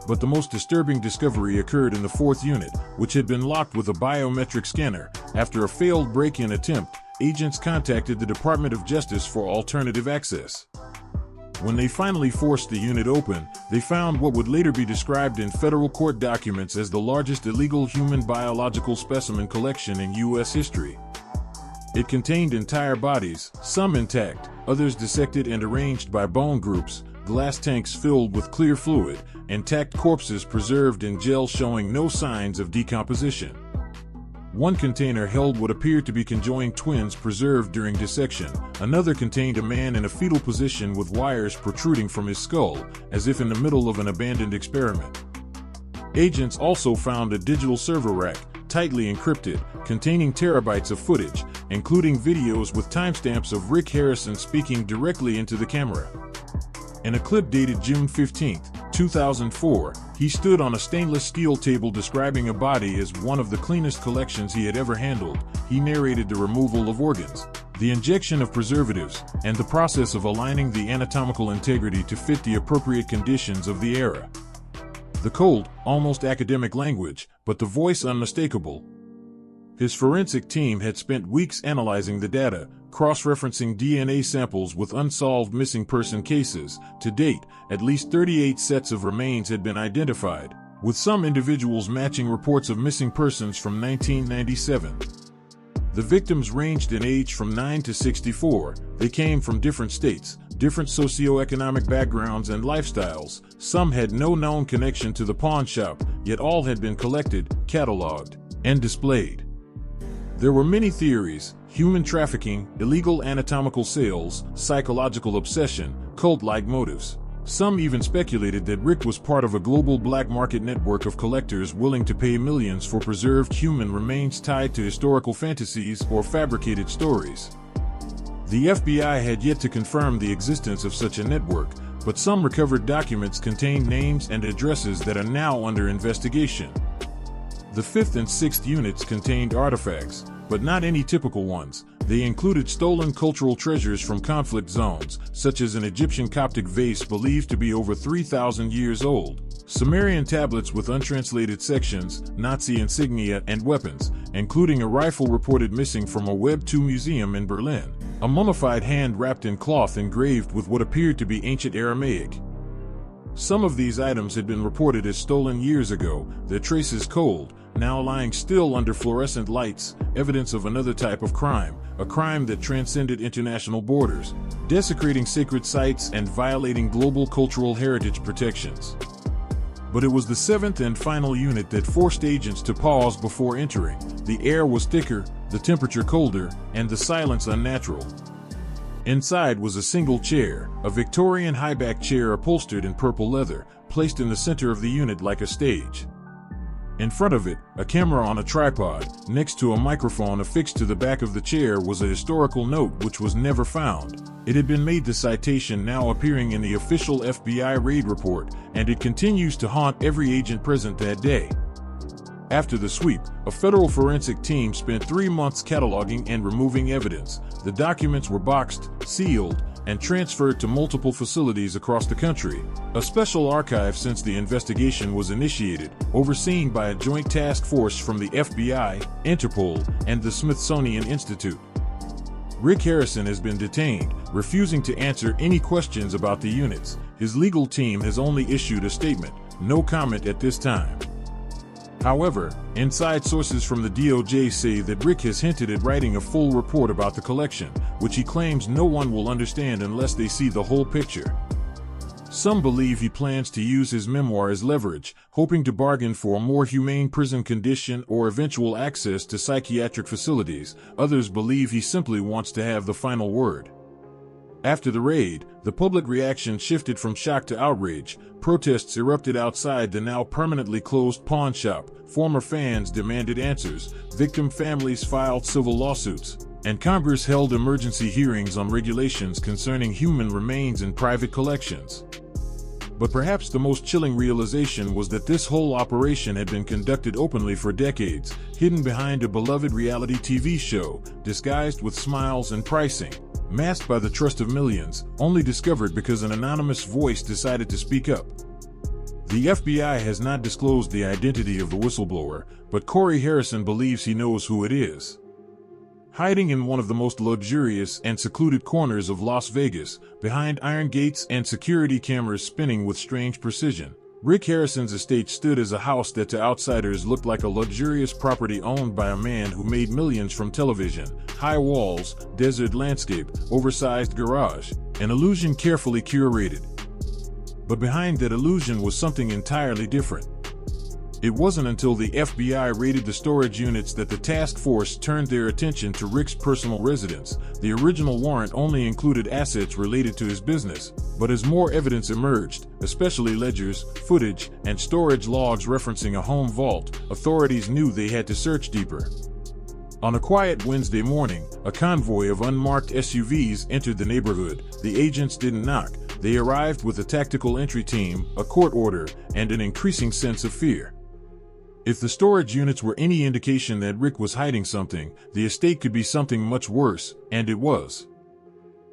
But the most disturbing discovery occurred in the fourth unit, which had been locked with a biometric scanner. After a failed break-in attempt, agents contacted the Department of Justice for alternative access. When they finally forced the unit open, they found what would later be described in federal court documents as the largest illegal human biological specimen collection in U.S. history. It contained entire bodies, some intact, others dissected and arranged by bone groups, glass tanks filled with clear fluid, intact corpses preserved in gel showing no signs of decomposition. One container held what appeared to be conjoined twins preserved during dissection. Another contained a man in a fetal position with wires protruding from his skull, as if in the middle of an abandoned experiment. Agents also found a digital server rack, tightly encrypted, containing terabytes of footage, including videos with timestamps of Rickharrison speaking directly into the camera. In a clip dated June 15, 2004, he stood on a stainless steel table describing a body as one of the cleanest collections he had ever handled. He narrated the removal of organs, the injection of preservatives, and the process of aligning the anatomical integrity to fit the appropriate conditions of the era. The cold, almost academic language, but the voice unmistakable. His forensic team had spent weeks analyzing the data, cross-referencing DNA samples with unsolved missing person cases. To date, at least 38 sets of remains had been identified, with some individuals matching reports of missing persons from 1997. The victims ranged in age from 9 to 64. They came from different states, different socioeconomic backgrounds and lifestyles. Some had no known connection to the pawn shop, yet all had been collected, cataloged, and displayed. There were many theories: human trafficking, illegal anatomical sales, psychological obsession, cult-like motives. Some even speculated that Rick was part of a global black market network of collectors willing to pay millions for preserved human remains tied to historical fantasies or fabricated stories. The FBI had yet to confirm the existence of such a network, but some recovered documents contained names and addresses that are now under investigation. The 5th and 6th units contained artifacts, but not any typical ones. They included stolen cultural treasures from conflict zones, such as an Egyptian Coptic vase believed to be over 3,000 years old, Sumerian tablets with untranslated sections, Nazi insignia, and weapons, including a rifle reported missing from a Web II museum in Berlin, a mummified hand wrapped in cloth engraved with what appeared to be ancient Aramaic. Some of these items had been reported as stolen years ago, their traces cold, now lying still under fluorescent lights, evidence of another type of crime, a crime that transcended international borders, desecrating sacred sites and violating global cultural heritage protections. But it was the 7th and final unit that forced agents to pause before entering. The air was thicker, the temperature colder, and the silence unnatural. Inside was a single chair, a Victorian high-back chair upholstered in purple leather, placed in the center of the unit like a stage. In front of it, a camera on a tripod, next to a microphone affixed to the back of the chair, was a historical note which was never found. It had been made the citation now appearing in the official FBI raid report, and it continues to haunt every agent present that day. After the sweep, a federal forensic team spent 3 months cataloging and removing evidence. The documents were boxed, sealed, and transferred to multiple facilities across the country. A special archive since the investigation was initiated, overseen by a joint task force from the FBI, Interpol, and the Smithsonian Institute. Rickharrison has been detained, refusing to answer any questions about the units. His legal team has only issued a statement, no comment at this time. However, inside sources from the DOJ say that Rick has hinted at writing a full report about the collection, which he claims no one will understand unless they see the whole picture. Some believe he plans to use his memoir as leverage, hoping to bargain for a more humane prison condition or eventual access to psychiatric facilities. Others believe he simply wants to have the final word. After the raid, the public reaction shifted from shock to outrage. Protests erupted outside the now permanently closed pawn shop. Former fans demanded answers, victim families filed civil lawsuits, and Congress held emergency hearings on regulations concerning human remains in private collections. But perhaps the most chilling realization was that this whole operation had been conducted openly for decades, hidden behind a beloved reality TV show, disguised with smiles and pricing, masked by the trust of millions, only discovered because an anonymous voice decided to speak up. The FBI has not disclosed the identity of the whistleblower, but Corey Harrison believes he knows who it is. Hiding in one of the most luxurious and secluded corners of Las Vegas, behind iron gates and security cameras spinning with strange precision, Rick Harrison's estate stood as a house that to outsiders looked like a luxurious property owned by a man who made millions from television. High walls, desert landscape, oversized garage, an illusion carefully curated. But behind that illusion was something entirely different. It wasn't until the FBI raided the storage units that the task force turned their attention to Rick's personal residence. The original warrant only included assets related to his business, but as more evidence emerged, especially ledgers, footage, and storage logs referencing a home vault, authorities knew they had to search deeper. On a quiet Wednesday morning, a convoy of unmarked SUVs entered the neighborhood. The agents didn't knock. They arrived with a tactical entry team, a court order, and an increasing sense of fear. If the storage units were any indication that Rick was hiding something, the estate could be something much worse, and it was.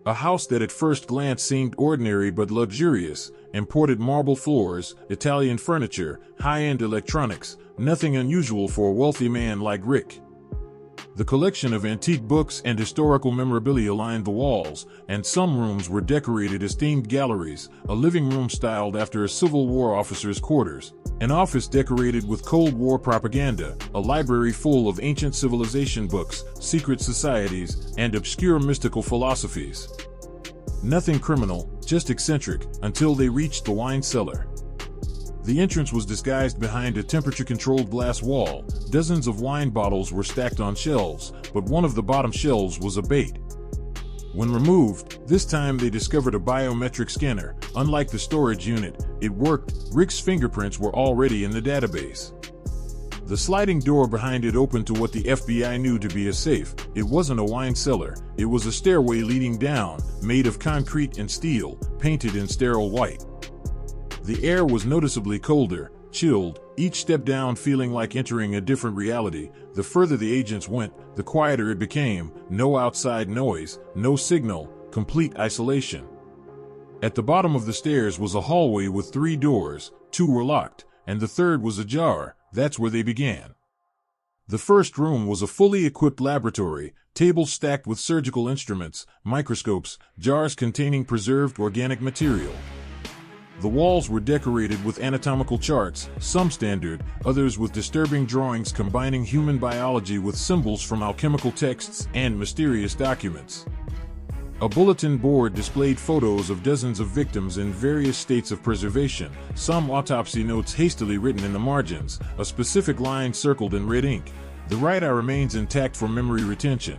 A house that at first glance seemed ordinary but luxurious, imported marble floors, Italian furniture, high-end electronics, nothing unusual for a wealthy man like Rick. The collection of antique books and historical memorabilia lined the walls, and some rooms were decorated as themed galleries, a living room styled after a Civil War officer's quarters, an office decorated with Cold War propaganda, a library full of ancient civilization books, secret societies, and obscure mystical philosophies. Nothing criminal, just eccentric, until they reached the wine cellar. The entrance was disguised behind a temperature-controlled glass wall. Dozens of wine bottles were stacked on shelves, but one of the bottom shelves was a bait. When removed, this time they discovered a biometric scanner. Unlike the storage unit, it worked. Rick's fingerprints were already in the database. The sliding door behind it opened to what the FBI knew to be a safe. It wasn't a wine cellar. It was a stairway leading down, made of concrete and steel, painted in sterile white. The air was noticeably colder, chilled, Each step down feeling like entering a different reality. The further the agents went, the quieter it became. No outside noise, no signal, complete isolation. At the bottom of the stairs was a hallway with 3 doors. 2 were locked, and the third was ajar. That's where they began. The first room was a fully equipped laboratory, tables stacked with surgical instruments, microscopes, jars containing preserved organic material. The walls were decorated with anatomical charts, some standard, others with disturbing drawings combining human biology with symbols from alchemical texts and mysterious documents. A bulletin board displayed photos of dozens of victims in various states of preservation, some autopsy notes hastily written in the margins, a specific line circled in red ink. The right eye remains intact for memory retention.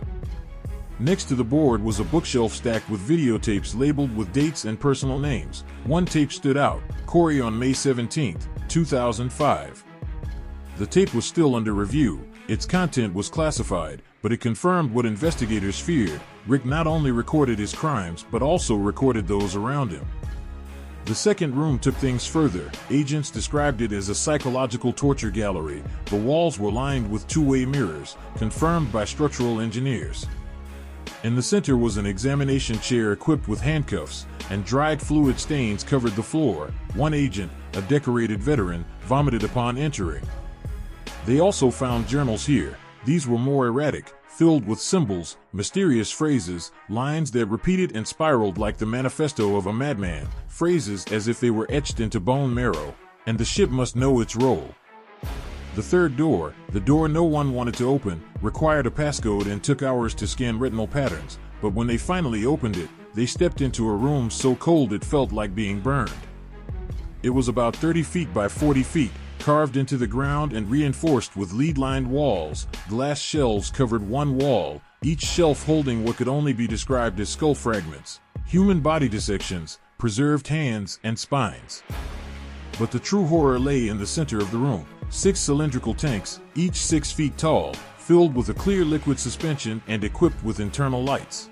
Next to the board was a bookshelf stacked with videotapes labeled with dates and personal names. One tape stood out, Corey on May 17, 2005. The tape was still under review. Its content was classified, but it confirmed what investigators feared. Rick not only recorded his crimes, but also recorded those around him. The second room took things further. Agents described it as a psychological torture gallery. The walls were lined with two-way mirrors, confirmed by structural engineers. In the center was an examination chair equipped with handcuffs, and dried fluid stains covered the floor. One agent, a decorated veteran, vomited upon entering. They also found journals here. These were more erratic, filled with symbols, mysterious phrases, lines that repeated and spiraled like the manifesto of a madman, phrases as if they were etched into bone marrow, and the ship must know its role. The third door, the door no one wanted to open, required a passcode and took hours to scan retinal patterns, but when they finally opened it, they stepped into a room so cold it felt like being burned. It was about 30 feet by 40 feet, carved into the ground and reinforced with lead-lined walls. Glass shelves covered one wall, each shelf holding what could only be described as skull fragments, human body dissections, preserved hands, and spines. But the true horror lay in the center of the room. 6 cylindrical tanks, each 6 feet tall, filled with a clear liquid suspension and equipped with internal lights.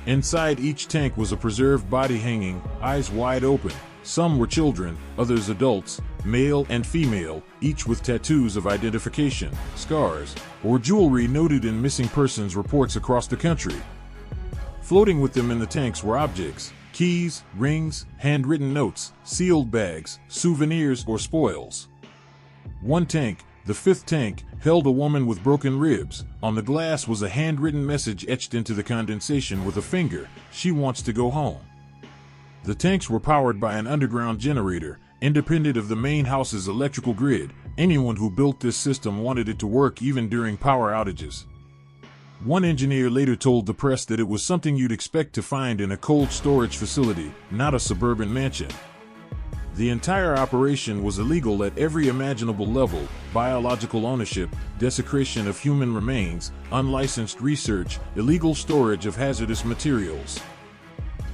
Inside each tank was a preserved body hanging, eyes wide open. Some were children, others adults, male and female, each with tattoos of identification, scars, or jewelry noted in missing persons reports across the country. Floating with them in the tanks were objects, keys, rings, handwritten notes, sealed bags, souvenirs or spoils. One tank, the 5th tank, held a woman with broken ribs. On the glass was a handwritten message etched into the condensation with a finger. She wants to go home. The tanks were powered by an underground generator, independent of the main house's electrical grid. Anyone who built this system wanted it to work even during power outages. One engineer later told the press that it was something you'd expect to find in a cold storage facility, not a suburban mansion. The entire operation was illegal at every imaginable level: biological ownership, desecration of human remains, unlicensed research, illegal storage of hazardous materials.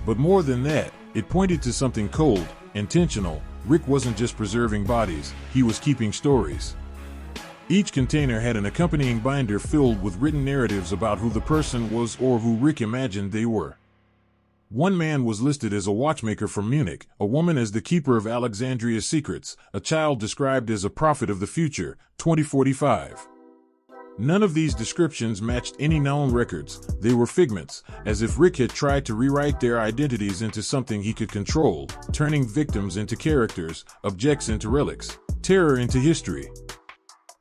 But more than that, it pointed to something cold, intentional. Rick wasn't just preserving bodies, he was keeping stories. Each container had an accompanying binder filled with written narratives about who the person was or who Rick imagined they were. One man was listed as a watchmaker from Munich, a woman as the keeper of Alexandria's secrets, a child described as a prophet of the future, 2045. None of these descriptions matched any known records. They were figments, as if Rick had tried to rewrite their identities into something he could control, turning victims into characters, objects into relics, terror into history.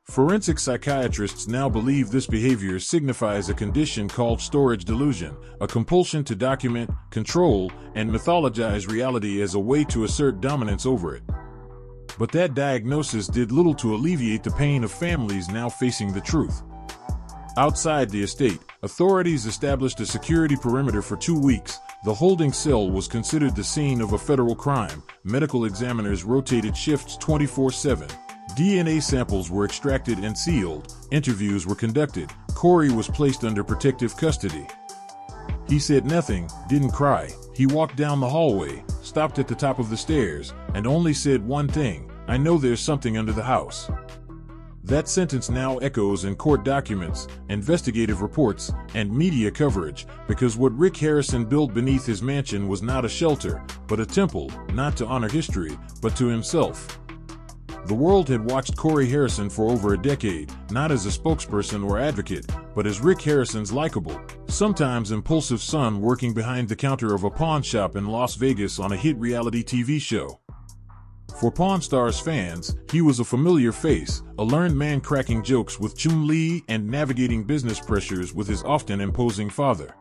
Forensic psychiatrists now believe this behavior signifies a condition called storage delusion, a compulsion to document, control, and mythologize reality as a way to assert dominance over it. But that diagnosis did little to alleviate the pain of families now facing the truth. Outside the estate, authorities established a security perimeter for 2 weeks. The holding cell was considered the scene of a federal crime. Medical examiners rotated shifts 24/7. DNA samples were extracted and sealed. Interviews were conducted. Corey was placed under protective custody. He said nothing, didn't cry. He walked down the hallway, stopped at the top of the stairs, and only said one thing: "I know there's something under the house." That sentence now echoes in court documents, investigative reports, and media coverage, because what Rickharrison built beneath his mansion was not a shelter, but a temple, not to honor history, but to himself. The world had watched Corey Harrison for over a decade, not as a spokesperson or advocate, but as Rick Harrison's likable, sometimes impulsive son working behind the counter of a pawn shop in Las Vegas on a hit reality TV show. For Pawnstars fans, he was a familiar face, a learned man cracking jokes with Chun-Li and navigating business pressures with his often imposing father.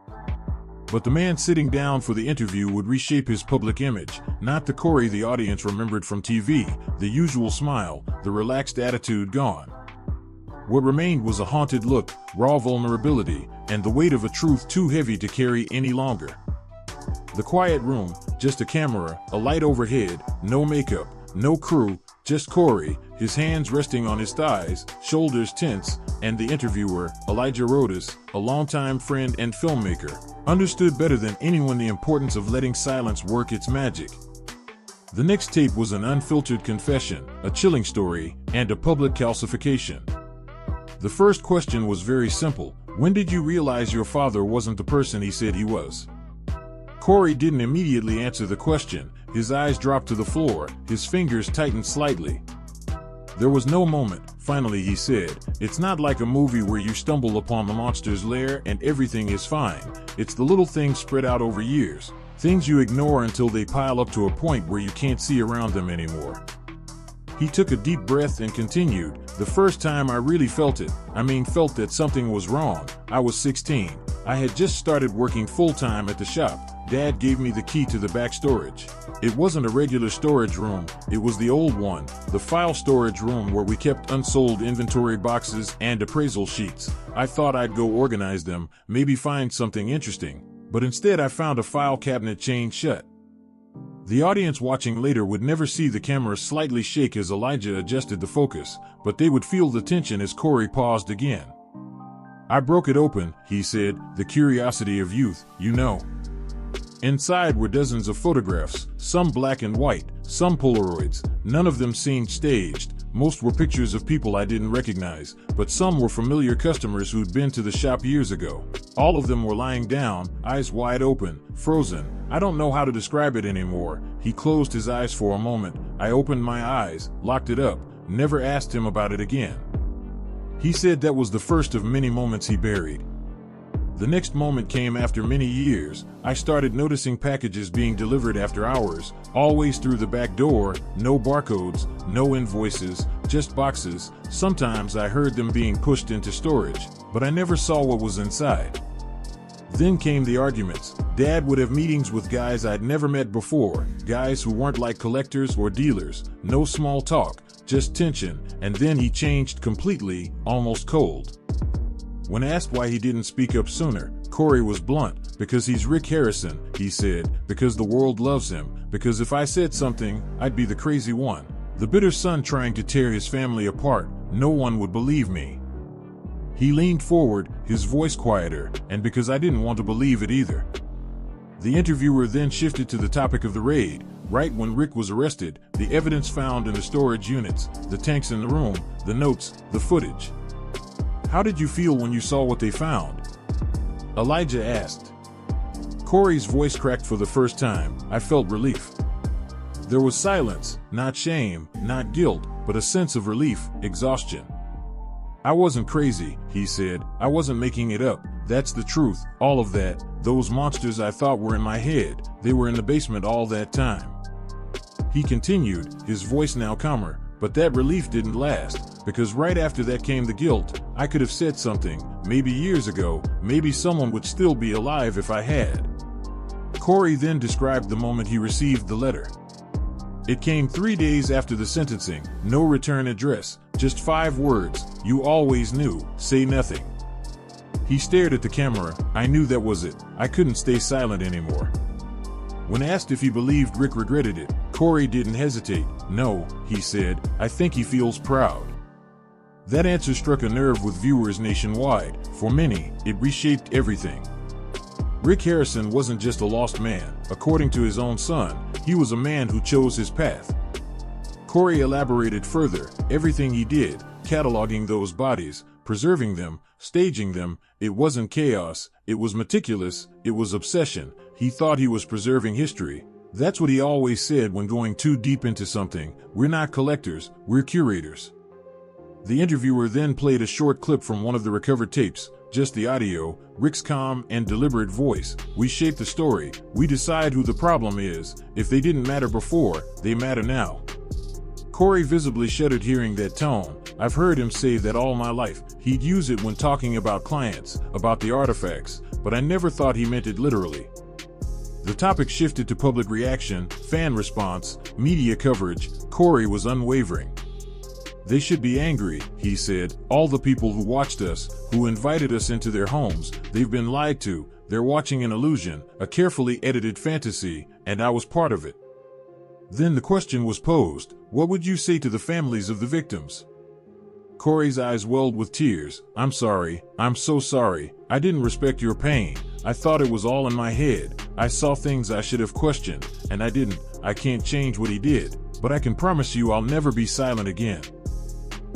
But the man sitting down for the interview would reshape his public image, not the Corey the audience remembered from TV, the usual smile, the relaxed attitude gone. What remained was a haunted look, raw vulnerability, and the weight of a truth too heavy to carry any longer. The quiet room, just a camera, a light overhead, no makeup, no crew, just Corey, his hands resting on his thighs, shoulders tense, and the interviewer, Elijah Rodas, a longtime friend and filmmaker, understood better than anyone the importance of letting silence work its magic. The next tape was an unfiltered confession, a chilling story, and a public calcification. The first question was very simple: when did you realize your father wasn't the person he said he was? Corey didn't immediately answer the question. His eyes dropped to the floor, his fingers tightened slightly. There was no moment. Finally he said, "It's not like a movie where you stumble upon the monster's lair and everything is fine. It's the little things spread out over years, things you ignore until they pile up to a point where you can't see around them anymore." He took a deep breath and continued, "The first time I really felt it, felt that something was wrong, I was 16. I had just started working full-time at the shop. Dad gave me the key to the back storage. It wasn't a regular storage room, it was the old one, the file storage room where we kept unsold inventory boxes and appraisal sheets. I thought I'd go organize them, maybe find something interesting, but instead I found a file cabinet chained shut." The audience watching later would never see the camera slightly shake as Elijah adjusted the focus, but they would feel the tension as Corey paused again. "I broke it open," he said, "the curiosity of youth, you know. Inside were dozens of photographs, some black and white, some Polaroids. None of them seemed staged. Most were pictures of people I didn't recognize, but some were familiar customers who'd been to the shop years ago. All of them were lying down, eyes wide open, frozen. I don't know how to describe it anymore." He closed his eyes for a moment. "I opened my eyes, locked it up, never asked him about it again." He said that was the first of many moments he buried. The next moment came after many years. "I started noticing packages being delivered after hours, always through the back door, no barcodes, no invoices, just boxes. Sometimes I heard them being pushed into storage, but I never saw what was inside." Then came the arguments. Dad would have meetings with guys I'd never met before, guys who weren't like collectors or dealers, no small talk, just tension, and then he changed completely, almost cold. When asked why he didn't speak up sooner, Corey was blunt. "Because he's Rick Harrison," he said, "because the world loves him, because if I said something, I'd be the crazy one, the bitter son trying to tear his family apart. No one would believe me." He leaned forward, his voice quieter, "and because I didn't want to believe it either." The interviewer then shifted to the topic of the raid. Right when Rick was arrested, the evidence found in the storage units, the tanks in the room, the notes, the footage. "How did you feel when you saw what they found?" Elijah asked. Corey's voice cracked for the first time. "I felt relief." There was silence, not shame, not guilt, but a sense of relief, exhaustion. "I wasn't crazy," he said. "I wasn't making it up. That's the truth, all of that. Those monsters I thought were in my head, they were in the basement all that time." He continued, his voice now calmer, "But that relief didn't last, because right after that came the guilt. I could have said something, maybe years ago, maybe someone would still be alive if I had." Corey then described the moment he received the letter. It came 3 days after the sentencing, no return address, just 5 words: "You always knew, say nothing." He stared at the camera. "I knew that was it. I couldn't stay silent anymore." When asked if he believed Rick regretted it, Corey didn't hesitate. "No," he said, "I think he feels proud." That answer struck a nerve with viewers nationwide. For many, it reshaped everything. Rick Harrison wasn't just a lost man. According to his own son, he was a man who chose his path. Corey elaborated further. Everything he did, cataloging those bodies, preserving them, staging them, it wasn't chaos, it was meticulous, it was obsession. He thought he was preserving history. That's what he always said when going too deep into something. We're not collectors, we're curators. The interviewer then played a short clip from one of the recovered tapes, just the audio, Rick's calm and deliberate voice. We shape the story. We decide who the problem is. If they didn't matter before, they matter now. Corey visibly shuddered hearing that tone. I've heard him say that all my life. He'd use it when talking about clients, about the artifacts, but I never thought he meant it literally. The topic shifted to public reaction, fan response, media coverage. Corey was unwavering. They should be angry, he said. All the people who watched us, who invited us into their homes, they've been lied to. They're watching an illusion, a carefully edited fantasy, and I was part of it. Then the question was posed, what would you say to the families of the victims? Corey's eyes welled with tears. I'm sorry, I'm so sorry. I didn't respect your pain. I thought it was all in my head. I saw things I should have questioned, and I didn't. I can't change what he did, but I can promise you I'll never be silent again.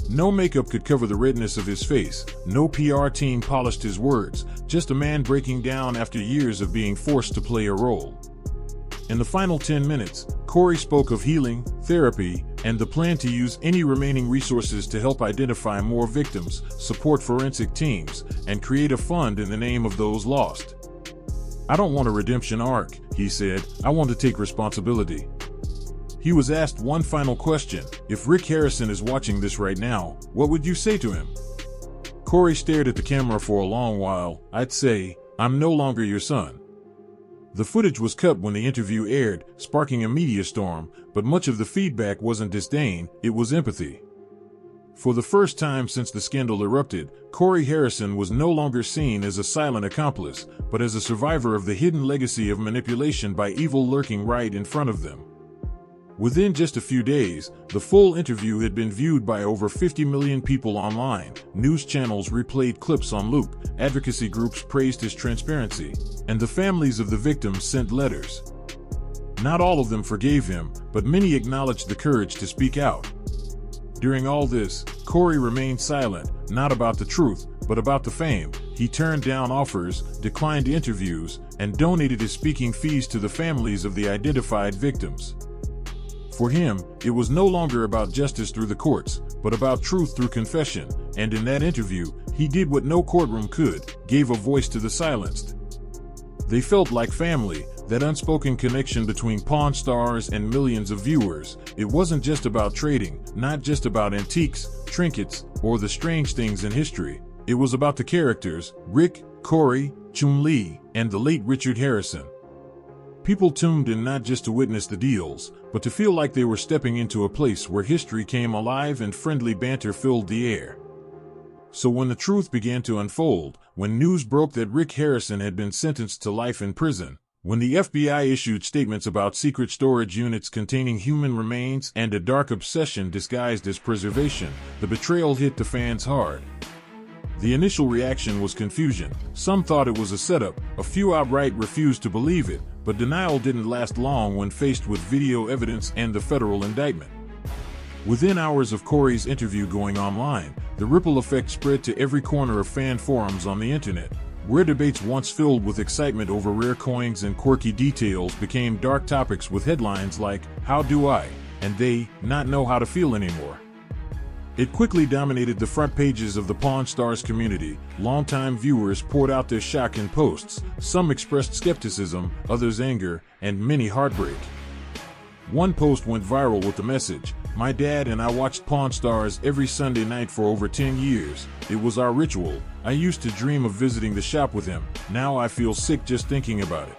No makeup could cover the redness of his face. No PR team polished his words. Just a man breaking down after years of being forced to play a role. In the final 10 minutes, Corey spoke of healing, therapy, and the plan to use any remaining resources to help identify more victims, support forensic teams, and create a fund in the name of those lost. I don't want a redemption arc, he said. I want to take responsibility. He was asked one final question. If Rickharrison is watching this right now, what would you say to him? Corey stared at the camera for a long while. I'd say, I'm no longer your son. The footage was cut when the interview aired, sparking a media storm, but much of the feedback wasn't disdain, it was empathy. For the first time since the scandal erupted, Corey Harrison was no longer seen as a silent accomplice, but as a survivor of the hidden legacy of manipulation by evil lurking right in front of them. Within just a few days, the full interview had been viewed by over 50 million people online. News channels replayed clips on loop, advocacy groups praised his transparency, and the families of the victims sent letters. Not all of them forgave him, but many acknowledged the courage to speak out. During all this, Corey remained silent, not about the truth, but about the fame. He turned down offers, declined interviews, and donated his speaking fees to the families of the identified victims. For him, it was no longer about justice through the courts, but about truth through confession, and in that interview, he did what no courtroom could, gave a voice to the silenced. They felt like family, that unspoken connection between pawnstars and millions of viewers. It wasn't just about trading, not just about antiques, trinkets, or the strange things in history. It was about the characters, Rick, Corey, Chun-Li, and the late Richard Harrison. People tuned in not just to witness the deals, but to feel like they were stepping into a place where history came alive and friendly banter filled the air. So when the truth began to unfold, when news broke that Rick Harrison had been sentenced to life in prison, when the FBI issued statements about secret storage units containing human remains and a dark obsession disguised as preservation, the betrayal hit the fans hard. The initial reaction was confusion. Some thought it was a setup, a few outright refused to believe it, but denial didn't last long when faced with video evidence and the federal indictment. Within hours of Corey's interview going online, the ripple effect spread to every corner of fan forums on the internet, where debates once filled with excitement over rare coins and quirky details became dark topics with headlines like, "How do I, and they, not know how to feel anymore?" It quickly dominated the front pages of the Pawnstars community. Longtime viewers poured out their shock in posts. Some expressed skepticism, others anger, and many heartbreak. One post went viral with the message, "My dad and I watched Pawnstars every Sunday night for over 10 years. It was our ritual. I used to dream of visiting the shop with him. Now I feel sick just thinking about it."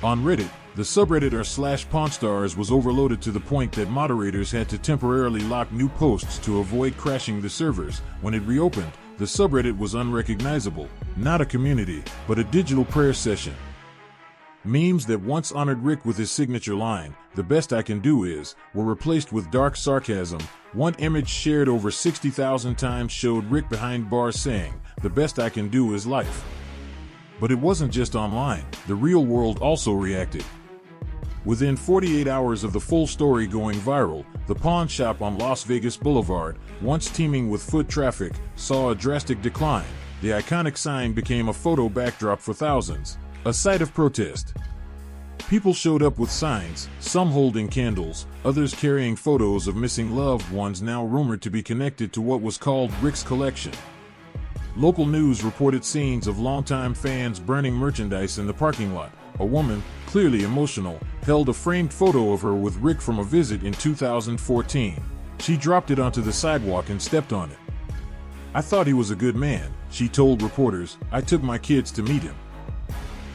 On Reddit, the subreddit r/Pawnstars was overloaded to the point that moderators had to temporarily lock new posts to avoid crashing the servers. When it reopened, the subreddit was unrecognizable, not a community, but a digital prayer session. Memes that once honored Rick with his signature line, "The best I can do is," were replaced with dark sarcasm. One image shared over 60,000 times showed Rick behind bars saying, "The best I can do is life." But it wasn't just online, the real world also reacted. Within 48 hours of the full story going viral, the pawn shop on Las Vegas Boulevard, once teeming with foot traffic, saw a drastic decline. The iconic sign became a photo backdrop for thousands, a site of protest. People showed up with signs, some holding candles, others carrying photos of missing loved ones now rumored to be connected to what was called Rick's collection. Local news reported scenes of longtime fans burning merchandise in the parking lot. A woman, clearly emotional, held a framed photo of her with Rick from a visit in 2014. She dropped it onto the sidewalk and stepped on it. "I thought he was a good man," she told reporters. "I took my kids to meet him."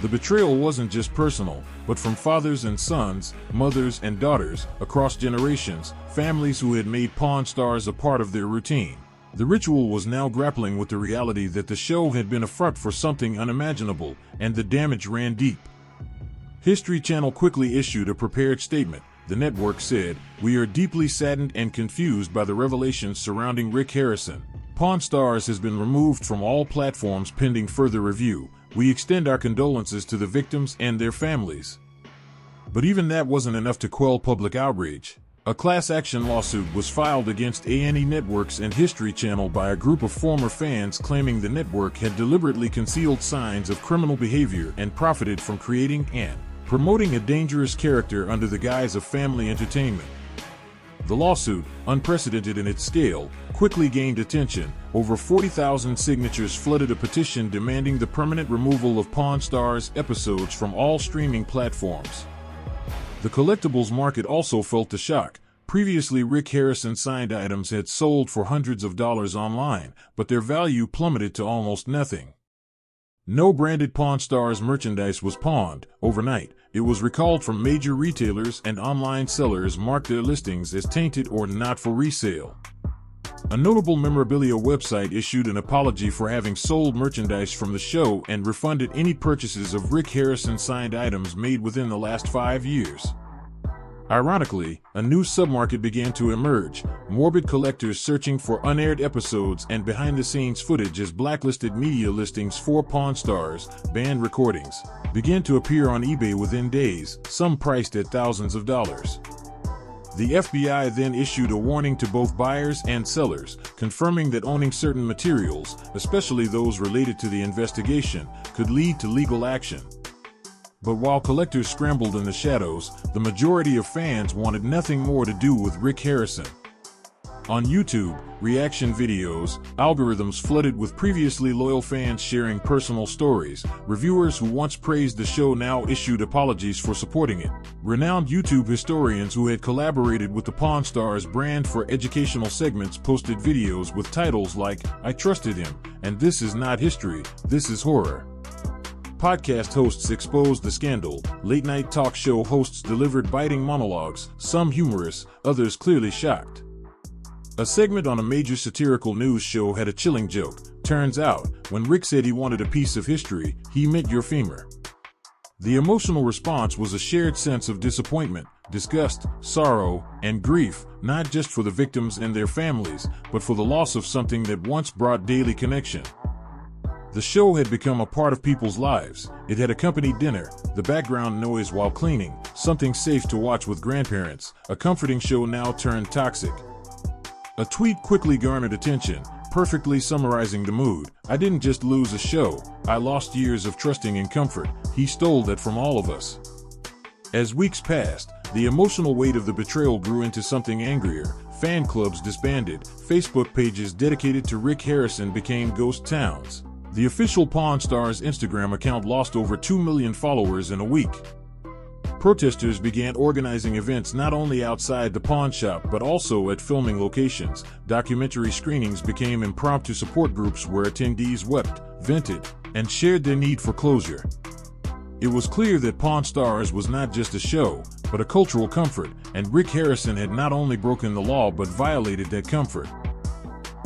The betrayal wasn't just personal, but from fathers and sons, mothers and daughters, across generations, families who had made Pawn Stars a part of their routine. The ritual was now grappling with the reality that the show had been a front for something unimaginable, and the damage ran deep. History Channel quickly issued a prepared statement. The network said, "We are deeply saddened and confused by the revelations surrounding Rick Harrison. Pawn Stars has been removed from all platforms pending further review. We extend our condolences to the victims and their families." But even that wasn't enough to quell public outrage. A class action lawsuit was filed against A&E Networks and History Channel by a group of former fans claiming the network had deliberately concealed signs of criminal behavior and profited from creating and promoting a dangerous character under the guise of family entertainment. The lawsuit, unprecedented in its scale, quickly gained attention. Over 40,000 signatures flooded a petition demanding the permanent removal of Pawn Stars episodes from all streaming platforms. The collectibles market also felt the shock. Previously, Rick Harrison signed items had sold for hundreds of dollars online, but their value plummeted to almost nothing. No branded Pawn Stars merchandise was pawned. Overnight, it was recalled from major retailers, and online sellers marked their listings as tainted or not for resale. A notable memorabilia website issued an apology for having sold merchandise from the show and refunded any purchases of Rick Harrison signed items made within the last 5 years. Ironically, a new submarket began to emerge, morbid collectors searching for unaired episodes and behind-the-scenes footage as blacklisted media listings for Pawn Stars, banned recordings, began to appear on eBay within days, some priced at thousands of dollars. The FBI then issued a warning to both buyers and sellers, confirming that owning certain materials, especially those related to the investigation, could lead to legal action. But while collectors scrambled in the shadows, the majority of fans wanted nothing more to do with Rick Harrison. On YouTube, reaction videos, algorithms flooded with previously loyal fans sharing personal stories. Reviewers who once praised the show now issued apologies for supporting it. Renowned YouTube historians who had collaborated with the Pawn Stars brand for educational segments posted videos with titles like, "I trusted him," and "This is not history, this is horror." Podcast hosts exposed the scandal. Late-night talk show hosts delivered biting monologues, some humorous, others clearly shocked. A segment on a major satirical news show had a chilling joke. Turns out, when Rick said he wanted a piece of history, he meant your femur. The emotional response was a shared sense of disappointment, disgust, sorrow, and grief, not just for the victims and their families, but for the loss of something that once brought daily connection. The show had become a part of people's lives. It had accompanied dinner, the background noise while cleaning, something safe to watch with grandparents. A comforting show now turned toxic. A tweet quickly garnered attention, perfectly summarizing the mood. "I didn't just lose a show, I lost years of trusting and comfort. He stole that from all of us." As weeks passed, the emotional weight of the betrayal grew into something angrier. Fan clubs disbanded, Facebook pages dedicated to Rick Harrison became ghost towns. The official Pawn Stars Instagram account lost over 2 million followers in a week. Protesters began organizing events not only outside the pawn shop but also at filming locations. Documentary screenings became impromptu support groups where attendees wept, vented, and shared their need for closure. It was clear that Pawn Stars was not just a show, but a cultural comfort, and Rick Harrison had not only broken the law but violated that comfort.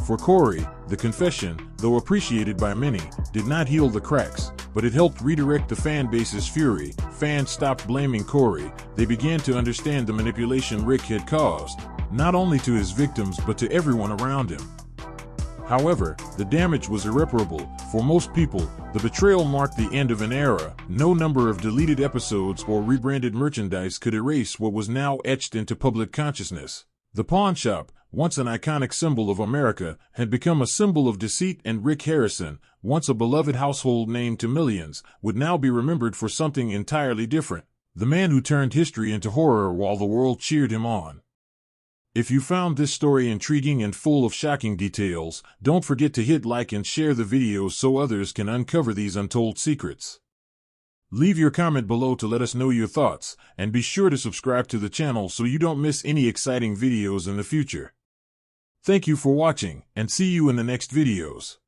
For Corey, the confession, though appreciated by many, did not heal the cracks, but it helped redirect the fan base's fury. Fans stopped blaming Corey. They began to understand the manipulation Rick had caused, not only to his victims but to everyone around him. However, the damage was irreparable. For most people, the betrayal marked the end of an era. No number of deleted episodes or rebranded merchandise could erase what was now etched into public consciousness. The pawn shop, once an iconic symbol of America, had become a symbol of deceit, and Rick Harrison, once a beloved household name to millions, would now be remembered for something entirely different. the man who turned history into horror while the world cheered him on. If you found this story intriguing and full of shocking details, don't forget to hit like and share the video so others can uncover these untold secrets. Leave your comment below to let us know your thoughts, and be sure to subscribe to the channel so you don't miss any exciting videos in the future. Thank you for watching, and see you in the next videos.